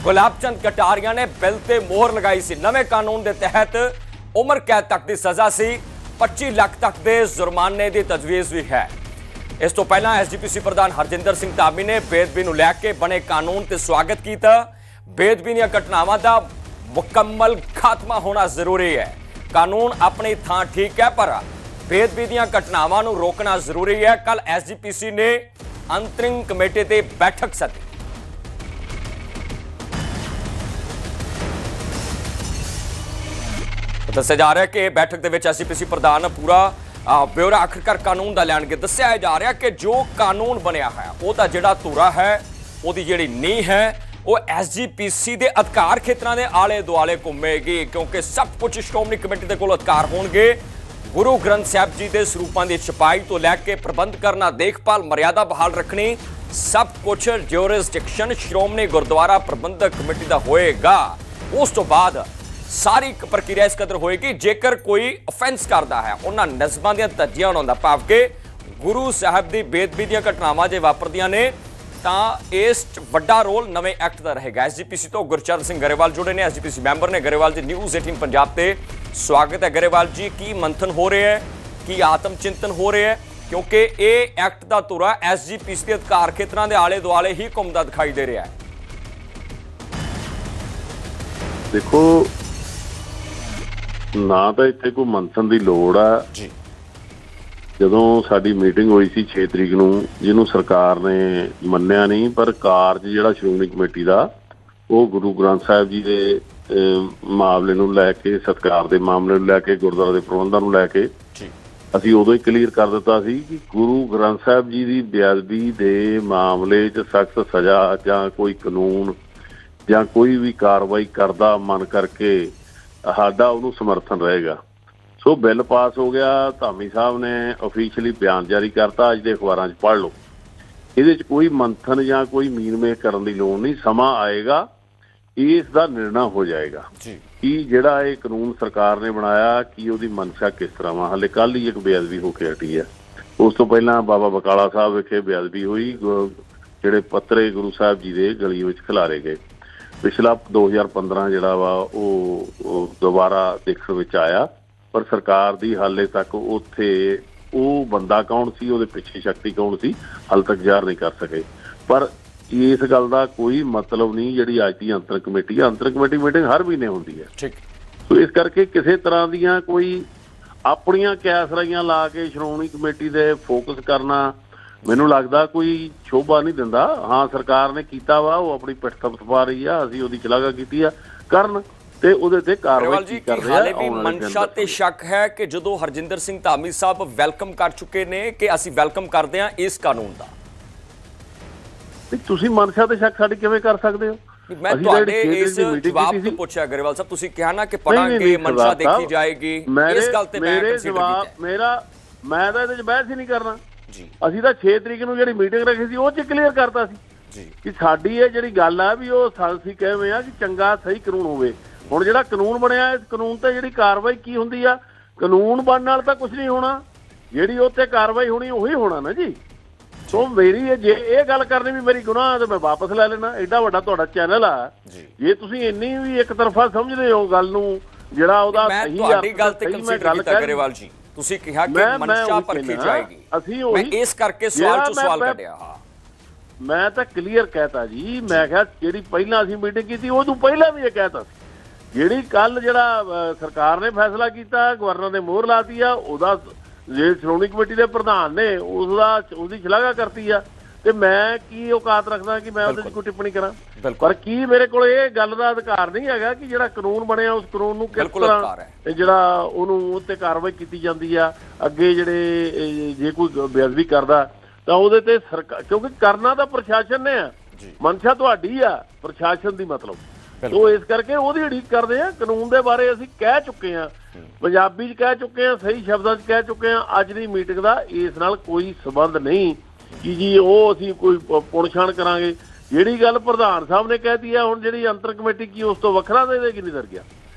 ਗੁਲਾਬ ਚੰਦ ਕਟਾਰੀਆ ਨੇ ਬਿੱਲ ਤੇ ਮੋਹਰ ਲਗਾਈ ਸੀ। ਨਵੇਂ ਕਾਨੂੰਨ ਦੇ ਤਹਿਤ ਉਮਰ ਕੈਦ ਤੱਕ ਦੀ ਸਜ਼ਾ ਸੀ, 25 ਲੱਖ ਤੱਕ ਦੇ ਜੁਰਮਾਨੇ ਦੀ ਤਜਵੀਜ਼ ਵੀ ਹੈ। ਇਸ ਤੋਂ ਪਹਿਲਾਂ ਐਸਜੀਪੀਸੀ ਪ੍ਰਧਾਨ ਹਰਜਿੰਦਰ ਸਿੰਘ ਧਾਮੀ ਨੇ ਬੇਅਦਬੀ ਨੂੰ ਲੈ ਕੇ ਬਣੇ ਕਾਨੂੰਨ ਤੇ ਸਵਾਗਤ ਕੀਤਾ। ਬੇਅਦਬੀ ਦੀਆਂ ਘਟਨਾਵਾਂ ਦਾ ਮੁਕੰਮਲ ਖਾਤਮਾ ਹੋਣਾ ਜ਼ਰੂਰੀ ਹੈ। ਕਾਨੂੰਨ ਆਪਣੀ ਥਾਂ ਠੀਕ ਹੈ, ਪਰ ਬੇਅਦਬੀ ਦੀਆਂ ਘਟਨਾਵਾਂ ਨੂੰ ਰੋਕਣਾ ਜ਼ਰੂਰੀ ਹੈ। ਕੱਲ ਐਸਜੀਪੀਸੀ ਨੇ ਅੰਤਰਿਮ ਕਮੇਟੀ ਤੇ ਬੈਠਕ ਸੱਦੀ। ਦੱਸਿਆ ਜਾ ਰਿਹਾ ਕਿ ਬੈਠਕ ਦੇ ਵਿੱਚ ਐਸਜੀਪੀਸੀ ਪ੍ਰਧਾਨ ਪੂਰਾ ਬਿਊਰਾ ਆਖਰਕਾਰ ਕਾਨੂੰਨ ਦਾ ਲੈਣਗੇ। ਦੱਸਿਆ ਜਾ ਰਿਹਾ ਕਿ ਜੋ ਕਾਨੂੰਨ ਬਣਿਆ ਹੈ ਉਹਦਾ ਜਿਹੜਾ ਧੁਰਾ ਹੈ, ਉਹਦੀ ਜਿਹੜੀ ਨੀਂਹ ਹੈ, ਉਹ ਐਸਜੀਪੀਸੀ ਦੇ ਅਧਿਕਾਰ ਖੇਤਰਾਂ ਦੇ ਆਲੇ ਦੁਆਲੇ ਘੁੰਮੇਗੀ, ਕਿਉਂਕਿ ਸਭ ਕੁਝ ਸ਼੍ਰੋਮਣੀ ਕਮੇਟੀ ਦੇ ਕੋਲ ਅਧਿਕਾਰ ਹੋਣਗੇ। ਗੁਰੂ ਗ੍ਰੰਥ ਸਾਹਿਬ ਜੀ ਦੇ ਸਰੂਪਾਂ ਦੀ ਛਪਾਈ ਤੋਂ ਲੈ ਕੇ ਪ੍ਰਬੰਧ ਕਰਨਾ, ਦੇਖਭਾਲ, ਮਰਿਆਦਾ ਬਹਾਲ ਰੱਖਣੀ, ਸਭ ਕੁਝ ਜਿਊਰਿਸਡਿਕਸ਼ਨ ਸ਼੍ਰੋਮਣੀ ਗੁਰਦੁਆਰਾ ਪ੍ਰਬੰਧਕ ਕਮੇਟੀ ਦਾ ਹੋਏਗਾ। ਉਸ ਤੋਂ ਬਾਅਦ ਸਾਰੀ ਪ੍ਰਕਿਰਿਆ ਇਸ ਕਦਰ ਹੋਏਗੀ ਜੇਕਰ ਕੋਈ ਅਫੈਂਸ ਕਰਦਾ ਹੈ ਉਹਨਾਂ ਨਜ਼ਮਾਂ ਦੀਆਂ ਧੱਜੀਆਂ ਉਡਾਉਂਦਾ, ਭਾਵ ਕਿ ਗੁਰੂ ਸਾਹਿਬ ਦੀ ਬੇਅਦਬੀ ਦੀਆਂ ਘਟਨਾਵਾਂ ਜੇ ਵਾਪਰਦੀਆਂ ਨੇ ਤਾਂ ਇਸ 'ਚ ਵੱਡਾ ਰੋਲ ਨਵੇਂ ਐਕਟ ਦਾ ਰਹੇਗਾ। ਐਸਜੀਪੀਸੀ ਤੋਂ ਗੁਰਚਰਨ ਸਿੰਘ ਗਰੇਵਾਲ ਜੁੜੇ ਨੇ, ਐਸਜੀਪੀਸੀ ਮੈਂਬਰ ਨੇ। ਗਰੇਵਾਲ ਜੀ, ਨਿਊਜ਼ 18 ਪੰਜਾਬ ਤੇ ਸਵਾਗਤ ਹੈ। ਗਰੇਵਾਲ ਜੀ, ਕੀ ਮੰਥਨ ਹੋ ਰਿਹਾ ਹੈ, ਕੀ ਆਤਮ ਚਿੰਤਨ ਹੋ ਰਿਹਾ ਹੈ, ਕਿਉਂਕਿ ਇਹ ਐਕਟ ਦਾ ਧੁਰਾ ਐਸਜੀਪੀਸੀ ਦੇ ਅਧਿਕਾਰ ਖੇਤਰਾਂ ਦੇ ਆਲੇ ਦੁਆਲੇ ਹੀ ਘੁੰਮਦਾ ਦਿਖਾਈ ਦੇ ਰਿਹਾ ਹੈ। ਦੇਖੋ, ਨਾ ਤਾਂ ਇੱਥੇ ਕੋਈ ਮੰਥਨ ਦੀ ਲੋੜ ਆ ਜੀ। ਜਦੋਂ ਸਾਡੀ ਮੀਟਿੰਗ ਹੋਈ ਸੀ 6 ਤਰੀਕ ਨੂੰ, ਜਿਹਨੂੰ ਸਰਕਾਰ ਨੇ ਮੰਨਿਆ ਨਹੀਂ, ਪਰ ਕਾਰਜ ਜਿਹੜਾ ਸ਼੍ਰੋਮਣੀ ਕਮੇਟੀ ਦਾ ਉਹ ਗੁਰੂ ਗ੍ਰੰਥ ਸਾਹਿਬ ਜੀ ਦੇ ਮਾਮਲੇ ਨੂੰ ਲੈ ਕੇ, ਸਤਿਕਾਰ ਦੇ ਮਾਮਲੇ ਨੂੰ ਲੈ ਕੇ, ਗੁਰਦੁਆਰਾ ਦੇ ਪ੍ਰਬੰਧਾਂ ਨੂੰ ਲੈ ਕੇ ਅਸੀਂ ਉਦੋਂ ਹੀ ਕਲੀਅਰ ਕਰ ਦਿੱਤਾ ਸੀ ਕਿ ਗੁਰੂ ਗ੍ਰੰਥ ਸਾਹਿਬ ਜੀ ਦੀ ਬੇਅਦਬੀ ਦੇ ਮਾਮਲੇ 'ਚ ਸਖਤ ਸਜ਼ਾ ਜਾਂ ਕੋਈ ਕਾਨੂੰਨ ਜਾਂ ਕੋਈ ਵੀ ਕਾਰਵਾਈ ਕਰਦਾ ਮਨ ਕਰਕੇ ਸਾਡਾ ਉਹਨੂੰ ਸਮਰਥਨ ਰਹੇਗਾ। ਸੋ ਬਿੱਲ ਪਾਸ ਹੋ ਗਿਆ। ਧਾਮੀ ਸਾਹਿਬ ਨੇ ਅਫੀਸ਼ੀਅਲੀ ਬਿਆਨ ਜਾਰੀ ਕਰਤਾ, ਅੱਜ ਦੇ ਅਖਬਾਰਾਂ 'ਚ ਪੜ੍ਹ ਲਓ। ਇਹਦੇ 'ਚ ਕੋਈ ਮੰਥਨ ਜਾਂ ਕੋਈ ਮੀਨਮੇਕ ਕਰਨ ਦੀ ਲੋੜ ਨਹੀਂ। ਸਮਾਂ ਆਏਗਾ, ਇਸ ਦਾ ਨਿਰਣਾ ਹੋ ਜਾਏਗਾ ਕਿ ਜਿਹੜਾ ਇਹ ਕਾਨੂੰਨ ਸਰਕਾਰ ਨੇ ਬਣਾਇਆ ਕਿ ਉਹਦੀ ਮਨਸ਼ਾ ਕਿਸ ਤਰ੍ਹਾਂ ਵਾ। ਹਾਲੇ ਕੱਲ੍ਹ ਹੀ ਇੱਕ ਬੇਅਦਬੀ ਹੋ ਕੇ ਹਟੀ ਹੈ। ਉਸ ਤੋਂ ਪਹਿਲਾਂ ਬਾਬਾ ਬਕਾਲਾ ਸਾਹਿਬ ਵਿਖੇ ਬੇਅਦਬੀ ਹੋਈ, ਜਿਹੜੇ ਪੱਤਰੇ ਗੁਰੂ ਸਾਹਿਬ ਜੀ ਦੇ ਗਲੀ ਵਿੱਚ ਖਿਲਾਰੇ ਗਏ। ਪਿਛਲਾ 2015 ਜਿਹੜਾ ਵਾ ਉਹ ਦੁਬਾਰਾ ਦੇਖਣ ਵਿੱਚ ਆਇਆ, ਪਰ ਸਰਕਾਰ ਦੀ ਹਾਲੇ ਤੱਕ ਉੱਥੇ ਉਹ ਬੰਦਾ ਕੌਣ ਸੀ, ਉਹਦੇ ਪਿੱਛੇ ਸ਼ਕਤੀ ਕੌਣ ਸੀ, ਹਾਲੇ ਤੱਕ ਜ਼ਾਹਰ ਨਹੀਂ ਕਰ ਸਕੇ। ਪਰ ਇਸ ਗੱਲ ਦਾ ਕੋਈ ਮਤਲਬ ਨਹੀਂ ਜਿਹੜੀ ਅੱਜ ਦੀ ਅੰਤਰ ਕਮੇਟੀ ਹੈ। ਅੰਤਰ ਕਮੇਟੀ ਮੀਟਿੰਗ ਹਰ ਮਹੀਨੇ ਹੁੰਦੀ ਹੈ। ਸੋ ਇਸ ਕਰਕੇ ਕਿਸੇ ਤਰ੍ਹਾਂ ਦੀਆਂ ਕੋਈ ਆਪਣੀਆਂ ਕੈਸਰਾਈਆਂ ਲਾ ਕੇ ਸ਼੍ਰੋਮਣੀ ਕਮੇਟੀ ਦੇ ਫੋਕਸ ਕਰਨਾ ਮੈਨੂੰ ਲੱਗਦਾ ਕੋਈ ਸ਼ੋਭਾ ਨਹੀਂ ਦਿੰਦਾ। ਹਾਂ, ਸਰਕਾਰ ਨੇ ਕੀਤਾ ਵਾ, ਉਹ ਆਪਣੀ ਪਿੱਠ ਥਪਥਪਾ ਰਹੀ ਆ, ਅਸੀਂ ਉਹਦੀ ਸ਼ਲਾਘਾ ਕੀਤੀ ਆ, ਕਰਨ ਤੇ ਉਹਦੇ ਤੇ ਕਾਰਵਾਈ ਕਰ ਰਹੇ ਆ। ਹਾਲੇ ਵੀ ਮਨਸ਼ਾ ਤੇ ਸ਼ੱਕ ਹੈ ਕਿ ਜਦੋਂ ਹਰਜਿੰਦਰ ਸਿੰਘ ਧਾਮੀ ਸਾਹਿਬ ਵੈਲਕਮ ਕਰ ਚੁੱਕੇ ਨੇ ਕਿ ਅਸੀਂ ਵੈਲਕਮ ਕਰਦੇ ਹਾਂ ਇਸ ਕਾਨੂੰਨ ਦਾ, ਤੁਸੀਂ ਮਨਸ਼ਾ ਤੇ ਸ਼ੱਕ ਸਾਡੀ ਕਿਵੇਂ ਕਰ ਸਕਦੇ ਹੋ? ਮੈਂ ਤੁਹਾਡੇ ਇਸ ਜਵਾਬ ਤੋਂ ਪੁੱਛਿਆ ਗਰੇਵਾਲ ਸਾਹਿਬ, ਤੁਸੀਂ ਕਿਹਾ ਨਾ ਕਿ ਪੜਾਂਗੇ, ਮਨਸ਼ਾ ਦੇਖੀ ਜਾਏਗੀ, ਇਸ ਗੱਲ ਤੇ ਮੈਂ ਜਵਾਬ ਮੈਂ ਤਾਂ ਇਹਦੇ 'ਚ ਬਹਿਸ ਹੀ ਨਹੀਂ ਕਰਨਾ ਜੀ। ਅਸੀਂ ਤਾਂ 6 ਤਰੀਕ ਨੂੰ ਜਿਹੜੀ ਮੀਟਿੰਗ ਰੱਖੀ ਸੀ ਉਹ 'ਚ ਕਲੀਅਰ ਕਰਤਾ ਸੀ ਕਿ ਸਾਡੀ ਇਹ ਜਿਹੜੀ ਗੱਲ ਆ ਵੀ ਉਹ ਅਸੀਂ ਕਹਿੰਦੇ ਆ ਕਿ ਚੰਗਾ ਸਹੀ ਕਾਨੂੰਨ ਹੋਵੇ। ਹੁਣ ਜਿਹੜਾ ਕਾਨੂੰਨ ਬਣਿਆ, ਇਸ ਕਾਨੂੰਨ ਤੇ ਜਿਹੜੀ ਕਾਰਵਾਈ ਕੀ ਹੁੰਦੀ ਆ, ਕਾਨੂੰਨ ਬਣਨ ਨਾਲ ਤਾਂ ਕੁਝ ਨਹੀਂ ਹੋਣਾ, ਜਿਹੜੀ ਉੱਤੇ ਕਾਰਵਾਈ ਹੋਣੀ ਉਹੀ ਹੋਣਾ ਨਾ ਜੀ। ਸੋ ਮੇਰੀ ਜੇ ਇਹ ਗੱਲ ਕਰਨੀ ਵੀ ਮੇਰੀ ਗੁਨਾਹ ਤੇ ਮੈਂ ਵਾਪਸ ਲੈ ਲੈਣਾ। ਐਡਾ ਵੱਡਾ ਤੁਹਾਡਾ ਚੈਨਲ ਆ, ਜੇ ਤੁਸੀਂ ਇੰਨੀ ਵੀ ਇੱਕ ਤਰਫਾ ਸਮਝਦੇ ਹੋ ਗੱਲ ਨੂੰ, ਜਿਹੜਾ ਉਹਦਾ ਸਹੀ ਤੁਹਾਡੀ ਗੱਲ ਤੇ ਕੰਸੀਡਰ ਕੀਤਾ ਗਰੇਵਾਲ ਜੀ, ਤੁਸੀਂ ਕਿਹਾ ਕਿ ਮਨਸ਼ਾ ਪਰਖੀ ਜਾਏਗੀ, ਅਸੀਂ ਮੈਂ ਇਸ ਕਰਕੇ ਸਵਾਲ ਚੋਂ ਸਵਾਲ ਕੱਢਿਆ। ਮੈਂ ਤਾਂ ਕਲੀਅਰ ਕਹਿਤਾ ਜੀ, ਮੈਂ ਕਿਹਾ ਜਿਹੜੀ ਪਹਿਲਾਂ ਅਸੀਂ ਮੀਟਿੰਗ ਕੀਤੀ ਉਦੋਂ ਪਹਿਲਾਂ ਵੀ ਇਹ ਕਹਿਤਾ ਸੀ। ਜਿਹੜੀ ਕੱਲ ਜਿਹੜਾ ਸਰਕਾਰ ਨੇ ਫੈਸਲਾ ਕੀਤਾ, ਗਵਰਨਰ ਨੇ ਮੋਹਰ ਲਾਤੀ ਆ, ਉਹਦਾ ਜੇ ਸ਼੍ਰੋਮਣੀ ਕਮੇਟੀ ਦੇ ਪ੍ਰਧਾਨ ਨੇ ਉਹਦੀ ਸ਼ਲਾਘਾ ਕਰਤੀ ਆ, ਤੇ ਮੈਂ ਕੀ ਔਕਾਤ ਰੱਖਦਾ ਕਿ ਮੈਂ ਉਹਦੇ 'ਚ ਕੋਈ ਟਿੱਪਣੀ ਕਰਾਂ। ਪਰ ਕੀ ਮੇਰੇ ਕੋਲ ਇਹ ਗੱਲ ਦਾ ਅਧਿਕਾਰ ਨਹੀਂ ਹੈਗਾ ਕਿ ਜਿਹੜਾ ਕਾਨੂੰਨ ਬਣਿਆ ਉਸ ਕਾਨੂੰਨ ਨੂੰ ਕਿਸ ਤਰ੍ਹਾਂ ਜਿਹੜਾ ਉਹਨੂੰ ਉੱਤੇ ਕਾਰਵਾਈ ਕੀਤੀ ਜਾਂਦੀ ਆ, ਅੱਗੇ ਜਿਹੜੇ ਜੇ ਕੋਈ ਬੇਅਦਬੀ ਕਰਦਾ ਤਾਂ ਉਹਦੇ ਤੇ ਸਰਕਾਰ, ਕਿਉਂਕਿ ਕਰਨਾ ਤਾਂ ਪ੍ਰਸ਼ਾਸਨ ਨੇ ਆ, ਮਨਸ਼ਾ ਤੁਹਾਡੀ ਆ ਪ੍ਰਸ਼ਾਸਨ ਦੀ, ਮਤਲਬ ਸੋ ਇਸ ਕਰਕੇ ਉਹਦੀ ਉਡੀਕ ਕਰਦੇ ਆ। ਕਾਨੂੰਨ ਦੇ ਬਾਰੇ ਅਸੀਂ ਕਹਿ ਚੁੱਕੇ ਆ, ਪੰਜਾਬੀ 'ਚ ਕਹਿ ਚੁੱਕੇ ਆ, ਸਹੀ ਸ਼ਬਦਾਂ 'ਚ ਕਹਿ ਚੁੱਕੇ ਆ। ਅੱਜ ਦੀ ਮੀਟਿੰਗ ਦਾ ਇਸ ਨਾਲ ਕੋਈ ਸੰਬੰਧ ਨਹੀਂ ਕਿ ਜੀ ਉਹ ਅਸੀਂ ਕੋਈ ਪੁਣਛਾਣ ਕਰਾਂਗੇ। ਜਿਹੜੀ ਗੱਲ ਪ੍ਰਧਾਨ ਸਾਹਿਬ ਨੇ ਕਹਿਤੀ ਆ, ਹੁਣ ਜਿਹੜੀ ਅੰਤਰ ਕਮੇਟੀ ਕੀ ਉਸ ਤੋਂ ਵੱਖਰਾ ਦੇ ਦੇਗੀ, ਨਹੀਂ ਸਰ ਗਿਆ,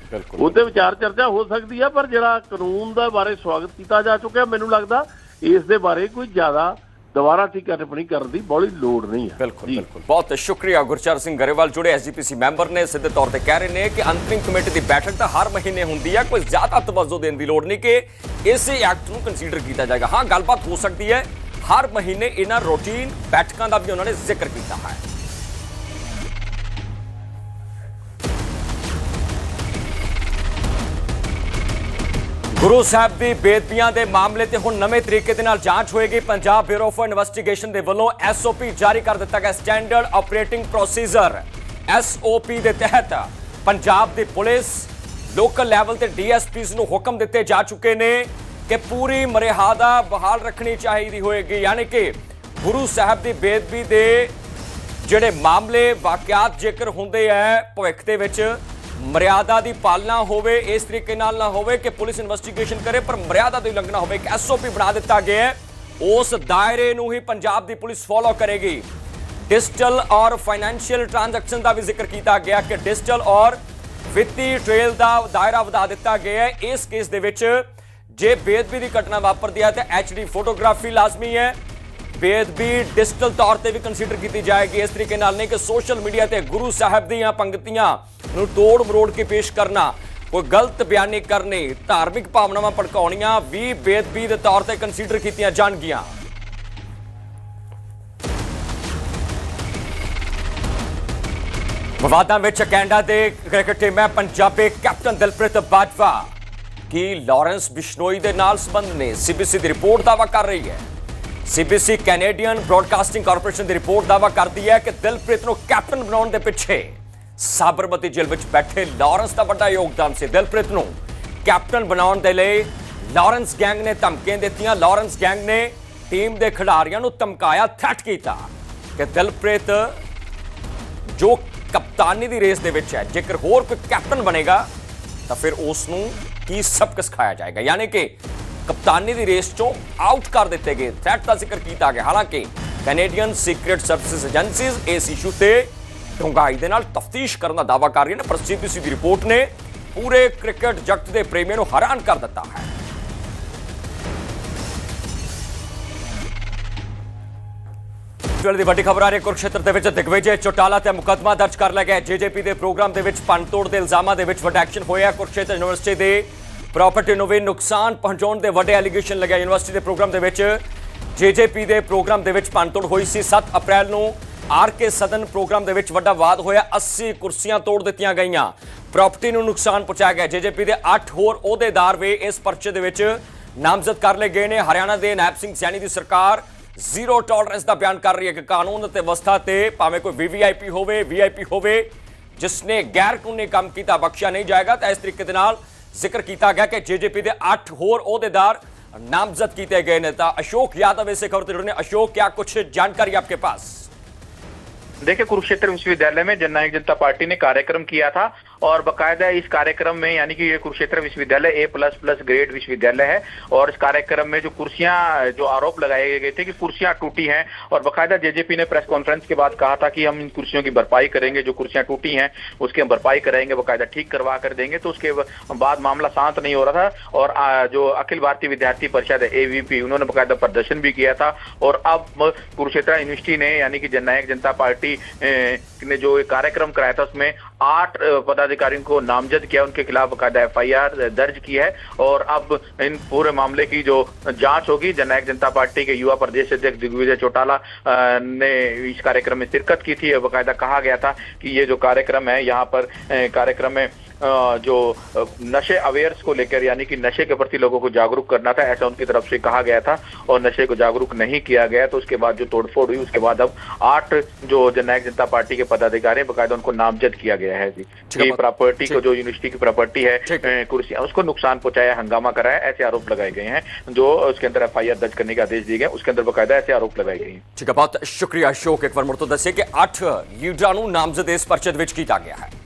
ਉਹਦੇ ਵਿਚਾਰ ਚਰਚਾ ਹੋ ਸਕਦੀ ਆ। ਪਰ ਜਿਹੜਾ ਕਾਨੂੰਨ ਦਾ ਬਾਰੇ ਸਵਾਗਤ ਕੀਤਾ ਜਾ ਚੁੱਕਿਆ, ਮੈਨੂੰ ਲੱਗਦਾ ਇਸ ਦੇ ਬਾਰੇ ਕੋਈ ਜ਼ਿਆਦਾ ਦੁਬਾਰਾ ਟੀਕਾ ਟਿੱਪਣੀ ਕਰਨ ਦੀ ਬੜੀ ਲੋੜ ਨਹੀਂ ਹੈ। ਬਿਲਕੁਲ ਬਿਲकुल, ਬਹੁਤ ਸ਼ੁਕਰੀਆ। ਗੁਰਚਰਨ ਸਿੰਘ ਗਰੇਵਾਲ ਜੁੜੇ ਐਸਜੀਪੀਸੀ ਮੈਂਬਰ ਨੇ, ਸਿੱਧੇ ਤੌਰ ਤੇ ਕਹਿ ਰਹੇ ਨੇ ਕਿ ਅੰਤਰਿਮ ਕਮੇਟੀ ਦੀ ਬੈਠਕ ਤਾਂ ਹਰ ਮਹੀਨੇ ਹੁੰਦੀ ਹੈ, ਕੋਈ ਜ਼ਿਆਦਾ ਤਵੱਜੋ ਦੇਣ ਦੀ ਲੋੜ ਨਹੀਂ ਕਿ ਇਸੇ ਐਕਟ ਨੂੰ ਕੰਸੀਡਰ ਕੀਤਾ ਜਾਏਗਾ। ਹਾਂ, ਗੱਲਬਾਤ ਹੋ ਸਕਦੀ ਹੈ, ਹਰ ਮਹੀਨੇ ਇਹਨਾਂ ਰੂਟੀਨ ਬੈਠਕਾਂ ਦਾ ਵੀ ਉਹਨਾਂ ਨੇ ਜ਼ਿਕਰ ਕੀਤਾ ਹੈ। ਗੁਰੂ ਸਾਹਿਬ ਦੀ ਬੇਅਦਬੀਆਂ ਦੇ ਮਾਮਲੇ ਤੇ ਹੁਣ ਨਵੇਂ ਤਰੀਕੇ ਦੇ ਨਾਲ ਜਾਂਚ ਹੋਏਗੀ। ਪੰਜਾਬ ਬਿਊਰੋ ਆਫ ਇਨਵੈਸਟੀਗੇਸ਼ਨ ਦੇ ਵੱਲੋਂ ਐਸਓਪੀ ਜਾਰੀ ਕਰ ਦਿੱਤਾ ਗਿਆ। ਸਟੈਂਡਰਡ ਆਪਰੇਟਿੰਗ ਪ੍ਰੋਸੀਜਰ ਐਸਓਪੀ ਦੇ ਤਹਿਤ ਪੰਜਾਬ ਦੀ ਪੁਲਿਸ ਲੋਕਲ ਲੈਵਲ ਤੇ ਡੀਐਸਪੀਜ਼ ਨੂੰ ਹੁਕਮ ਦਿੱਤੇ ਜਾ ਚੁੱਕੇ ਨੇ ਕਿ ਪੂਰੀ ਮਰਿਆਦਾ ਬਹਾਲ ਰੱਖਣੀ ਚਾਹੀਦੀ ਹੋਏਗੀ। ਯਾਨੀ ਕਿ ਗੁਰੂ ਸਾਹਿਬ ਦੀ ਬੇਅਦਬੀ ਦੇ ਜਿਹੜੇ ਮਾਮਲੇ ਵਾਕਿਆਤ ਜ਼ਿਕਰ ਹੁੰਦੇ ਆ, ਭਵਿੱਖ ਦੇ ਵਿੱਚ ਮਰਿਆਦਾ ਦੀ ਪਾਲਣਾ ਹੋਵੇ, ਇਸ ਤਰੀਕੇ ਨਾਲ ਨਾ ਹੋਵੇ ਕਿ ਪੁਲਿਸ ਇਨਵੈਸਟੀਗੇਸ਼ਨ ਕਰੇ ਪਰ ਮਰਿਆਦਾ ਦੀ ਉਲੰਘਣਾ ਹੋਵੇ। ਇੱਕ ਐਸਓਪੀ ਬਣਾ ਦਿੱਤਾ ਗਿਆ ਹੈ, ਉਸ ਦਾਇਰੇ ਨੂੰ ਹੀ ਪੰਜਾਬ ਦੀ ਪੁਲਿਸ ਫੋਲੋ ਕਰੇਗੀ। ਡਿਜੀਟਲ ਔਰ ਫਾਈਨੈਂਸ਼ੀਅਲ ਟ੍ਰਾਂਜੈਕਸ਼ਨ ਦਾ ਵੀ ਜ਼ਿਕਰ ਕੀਤਾ ਗਿਆ ਕਿ ਡਿਜੀਟਲ ਔਰ ਵਿੱਤੀ ਟ੍ਰੇਲ ਦਾ ਦਾਇਰਾ ਵਧਾ ਦਿੱਤਾ ਗਿਆ ਹੈ। ਇਸ ਕੇਸ ਦੇ ਵਿੱਚ ਜੇ ਬੇਅਦਬੀ ਦੀ ਘਟਨਾ ਵਾਪਰਦੀ ਹੈ ਤਾਂ ਐਚਡੀ ਫੋਟੋਗ੍ਰਾਫੀ ਲਾਜ਼ਮੀ ਹੈ। ਬੇਅਦਬੀ ਡਿਜੀਟਲ ਤੌਰ ਤੇ ਵੀ ਕੰਸੀਡਰ ਕੀਤੀ ਜਾਏਗੀ। ਇਸ ਤਰੀਕੇ ਨਾਲ ਨਹੀਂ ਕਿ ਸੋਸ਼ਲ ਮੀਡੀਆ ਤੇ ਗੁਰੂ ਸਾਹਿਬ ਦੀਆਂ ਪੰਕਤੀਆਂ ਨੂੰ ਤੋੜ ਮਰੋੜ ਕੇ ਪੇਸ਼ ਕਰਨਾ, ਕੋਈ ਗਲਤ ਬਿਆਨੀ ਕਰਨੀ, ਧਾਰਮਿਕ ਭਾਵਨਾਵਾਂ ਭੜਕਾਉਣੀਆਂ ਵੀ ਬੇਅਦਬੀ ਦੇ ਤੌਰ ਤੇ ਕੰਸੀਡਰ ਕੀਤੀਆਂ ਜਾਣਗੀਆਂ। ਵਿਵਾਦਾਂ ਵਿੱਚ ਕੈਨੇਡਾ ਦੇ ਕ੍ਰਿਕਟ ਟੀਮ ਹੈ ਪੰਜਾਬੀ ਕੈਪਟਨ ਦਿਲਪ੍ਰੀਤ ਬਾਜਵਾ ਕੀ ਲਾਰੈਂਸ ਬਿਸ਼ਨੋਈ ਦੇ ਨਾਲ ਸੰਬੰਧ ਨੇ। ਸੀਬੀਸੀ ਦੀ ਰਿਪੋਰਟ ਦਾਅਵਾ ਕਰ ਰਹੀ ਹੈ। ਸੀਬੀਸੀ ਕੈਨੇਡੀਅਨ ਬ੍ਰੌਡਕਾਸਟਿੰਗ ਕਾਰਪੋਰੇਸ਼ਨ ਦੀ ਰਿਪੋਰਟ ਦਾਅਵਾ ਕਰਦੀ ਹੈ ਕਿ ਦਿਲਪ੍ਰੀਤ ਨੂੰ ਕੈਪਟਨ ਬਣਾਉਣ ਦੇ ਪਿੱਛੇ ਸਾਬਰਮਤੀ ਜੇਲ੍ਹ ਵਿੱਚ ਬੈਠੇ ਲਾਰੈਂਸ ਦਾ ਵੱਡਾ ਯੋਗਦਾਨ ਸੀ। ਦਿਲਪ੍ਰੀਤ ਨੂੰ ਕੈਪਟਨ ਬਣਾਉਣ ਦੇ ਲਈ ਲਾਰੈਂਸ ਗੈਂਗ ਨੇ ਧਮਕੀਆਂ ਦਿੱਤੀਆਂ। ਲਾਰੈਂਸ ਗੈਂਗ ਨੇ ਟੀਮ ਦੇ ਖਿਡਾਰੀਆਂ ਨੂੰ ਧਮਕਾਇਆ, ਥ੍ਰੈਟ ਕੀਤਾ ਕਿ ਦਿਲਪ੍ਰੀਤ ਜੋ ਕਪਤਾਨੀ ਦੀ ਰੇਸ ਦੇ ਵਿੱਚ ਹੈ, ਜੇਕਰ ਹੋਰ ਕੋਈ ਕੈਪਟਨ ਬਣੇਗਾ ਤਾਂ ਫਿਰ ਉਸ ਨੂੰ ਕੀ ਸਬਕ ਸਿਖਾਇਆ ਜਾਏਗਾ। ਯਾਨੀ ਕਿ ਕਪਤਾਨੀ ਦੀ ਰੇਸ ਚੋਂ ਆਊਟ ਕਰ ਦਿੱਤੇ ਗਏ। ਥ੍ਰੈਟ ਦਾ ਜ਼ਿਕਰ ਕੀਤਾ ਗਿਆ। ਹਾਲਾਂਕਿ ਕੈਨੇਡੀਅਨ ਸੀਕ੍ਰੇਟ ਸਰਵਿਸਿਜ਼ ਏਜੰਸੀਜ਼ ਇਸ ਇਸ਼ੂ ਤੇ ਡੂੰਘਾਈ ਦੇ ਨਾਲ ਤਫਤੀਸ਼ ਕਰਨ ਦਾ ਦਾਅਵਾ ਕਰ ਰਹੀਆਂ ਨੇ। ਪਰ ਸੀਬੀਸੀ ਦੀ ਰਿਪੋਰਟ ਨੇ ਪੂਰੇ ਕ੍ਰਿਕਟ ਜਗਤ ਦੇ ਪ੍ਰੇਮੀਆਂ ਨੂੰ ਹੈਰਾਨ ਕਰ ਦਿੱਤਾ ਹੈ। ਵੇਲੇ ਦੀ ਵੱਡੀ ਖਬਰ ਆ ਰਹੀ ਕੁਰੂਕਸ਼ੇਤਰ ਦੇ ਵਿੱਚ ਦਿਗਵਿਜੇ ਚੌਟਾਲਾ ਤੇ ਮੁਕੱਦਮਾ ਦਰਜ ਕਰ ਲਿਆ ਗਿਆ। ਜੇਜੇਪੀ ਦੇ ਪ੍ਰੋਗਰਾਮ ਦੇ ਵਿੱਚ ਭੰਨਤੋੜ ਦੇ ਇਲਜ਼ਾਮਾਂ ਦੇ ਵਿੱਚ ਵੱਡਾ ਐਕਸ਼ਨ ਹੋਇਆ। ਕੁਰੂਕਸ਼ੇਤਰ ਯੂਨੀਵਰਸਿਟੀ ਦੇ ਪ੍ਰਾਪਰਟੀ ਨੂੰ ਵੀ ਨੁਕਸਾਨ ਪਹੁੰਚਾਉਣ ਦੇ ਵੱਡੇ ਐਲੀਗੇਸ਼ਨ ਲਗਾਇਆ। ਯੂਨੀਵਰਸਿਟੀ ਦੇ ਪ੍ਰੋਗਰਾਮ ਦੇ ਵਿੱਚ ਜੇਜੇਪੀ ਦੇ ਪ੍ਰੋਗਰਾਮ ਦੇ ਵਿੱਚ ਭੰਨਤੋੜ ਹੋਈ ਸੀ। 7 ਅਪ੍ਰੈਲ ਨੂੰ ਆਰਕੇ ਸਦਨ ਪ੍ਰੋਗਰਾਮ ਦੇ ਵਿੱਚ ਵੱਡਾ ਵਾਦ ਹੋਇਆ। 80 ਕੁਰਸੀਆਂ ਤੋੜ ਦਿੱਤੀਆਂ ਗਈਆਂ। ਪ੍ਰਾਪਰਟੀ ਨੂੰ ਨੁਕਸਾਨ ਪਹੁੰਚਾਇਆ ਗਿਆ। ਜੇਜੇਪੀ ਦੇ 8 ਹੋਰ ਅਹੁਦੇਦਾਰ ਵੀ ਇਸ ਪਰਚੇ ਦੇ ਵਿੱਚ ਨਾਮਜ਼ਦ ਕਰ ਲਏ ਗਏ ਨੇ। ਹਰਿਆਣਾ ਦੇ ਨਾਇਬ ਸਿੰਘ ਸੈਣੀ ਦੀ ਸਰਕਾਰ ਜ਼ੀਰੋ ਟੋਲਰੈਂਸ ਦਾ ਬਿਆਨ ਕਰ ਰਹੀ ਹੈ ਕਿ ਕਾਨੂੰਨ ਅਤੇ ਵਿਵਸਥਾ ਤੇ ਭਾਵੇਂ ਕੋਈ ਵੀਵੀਆਈਪੀ ਹੋਵੇ, ਵੀਆਈਪੀ ਹੋਵੇ, ਜਿਸਨੇ ਗੈਰ ਕਾਨੂੰਨੀ ਕੰਮ ਕੀਤਾ ਬਖਸ਼ਿਆ ਨਹੀਂ ਜਾਏਗਾ। ਤਾਂ ਇਸ ਤਰੀਕੇ ਦੇ ਨਾਲ ਜ਼ਿਕਰ ਕੀਤਾ ਗਿਆ ਕਿ ਜੇਜੇਪੀ ਦੇ 8 ਹੋਰ ਅਹੁਦੇਦਾਰ नामजद किए गए नेता अशोक यादव ऐसे खबर जुड़े। अशोक, क्या कुछ जानकारी आपके पास? देखिए, कुरुक्षेत्र विश्वविद्यालय में जननायक जनता पार्टी ने कार्यक्रम किया था और बकायदा इस कार्यक्रम में यानी कि ये कुरुक्षेत्र विश्वविद्यालय A++ ग्रेड विश्वविद्यालय है और इस कार्यक्रम में जो कुर्सियां, जो आरोप लगाए गए थे कि कुर्सियां टूटी हैं और बकायदा जेजेपी ने प्रेस कॉन्फ्रेंस के बाद कहा था कि हम इन कुर्सियों की भरपाई करेंगे, जो कुर्सियां टूटी हैं उसकी हम भरपाई कराएंगे, बकायदा ठीक करवा कर देंगे। तो उसके बाद मामला शांत नहीं हो रहा था और जो अखिल भारतीय विद्यार्थी परिषद है AVP, उन्होंने बकायदा प्रदर्शन भी किया था। और अब कुरुक्षेत्र यूनिवर्सिटी ने यानी कि जननायक जनता पार्टी ने जो कार्यक्रम कराया था उसमें 8 पदाधिकारी पदाधिकारियों को नामजद किया, उनके खिलाफ बाकायदा FIR दर्ज की है और अब इन पूरे मामले की जो जांच होगी, जननायक जनता पार्टी के युवा प्रदेश अध्यक्ष दिग्विजय चौटाला ने इस कार्यक्रम में शिरकत की थी। बाकायदा कहा गया था कि ये जो कार्यक्रम है, यहाँ पर कार्यक्रम में जो नशे अवेयर्स को लेकर, यानी कि नशे के प्रति लोगों को जागरूक करना था, ऐसा उनकी तरफ से कहा गया था और नशे को जागरूक नहीं किया गया। तो उसके बाद जो तोड़फोड़ हुई, उसके बाद अब 8 जो जननायक जनता पार्टी के पदाधिकारी बाकायदा उनको नामजद किया गया है जी। ये प्रॉपर्टी को, जो यूनिवर्सिटी की प्रॉपर्टी है, कुर्सियां, उसको नुकसान पहुंचाया, हंगामा कराया, ऐसे आरोप लगाए गए हैं। जो उसके अंदर FIR दर्ज करने के आदेश दिए गए, उसके अंदर बाकायदा ऐसे आरोप लगाए गए हैं। ठीक है, बहुत शुक्रिया अशोक। एक बार मुड़ तो दसे कि 8 लीडरां नूं नामजद इस परचे दे विच कीता गया है।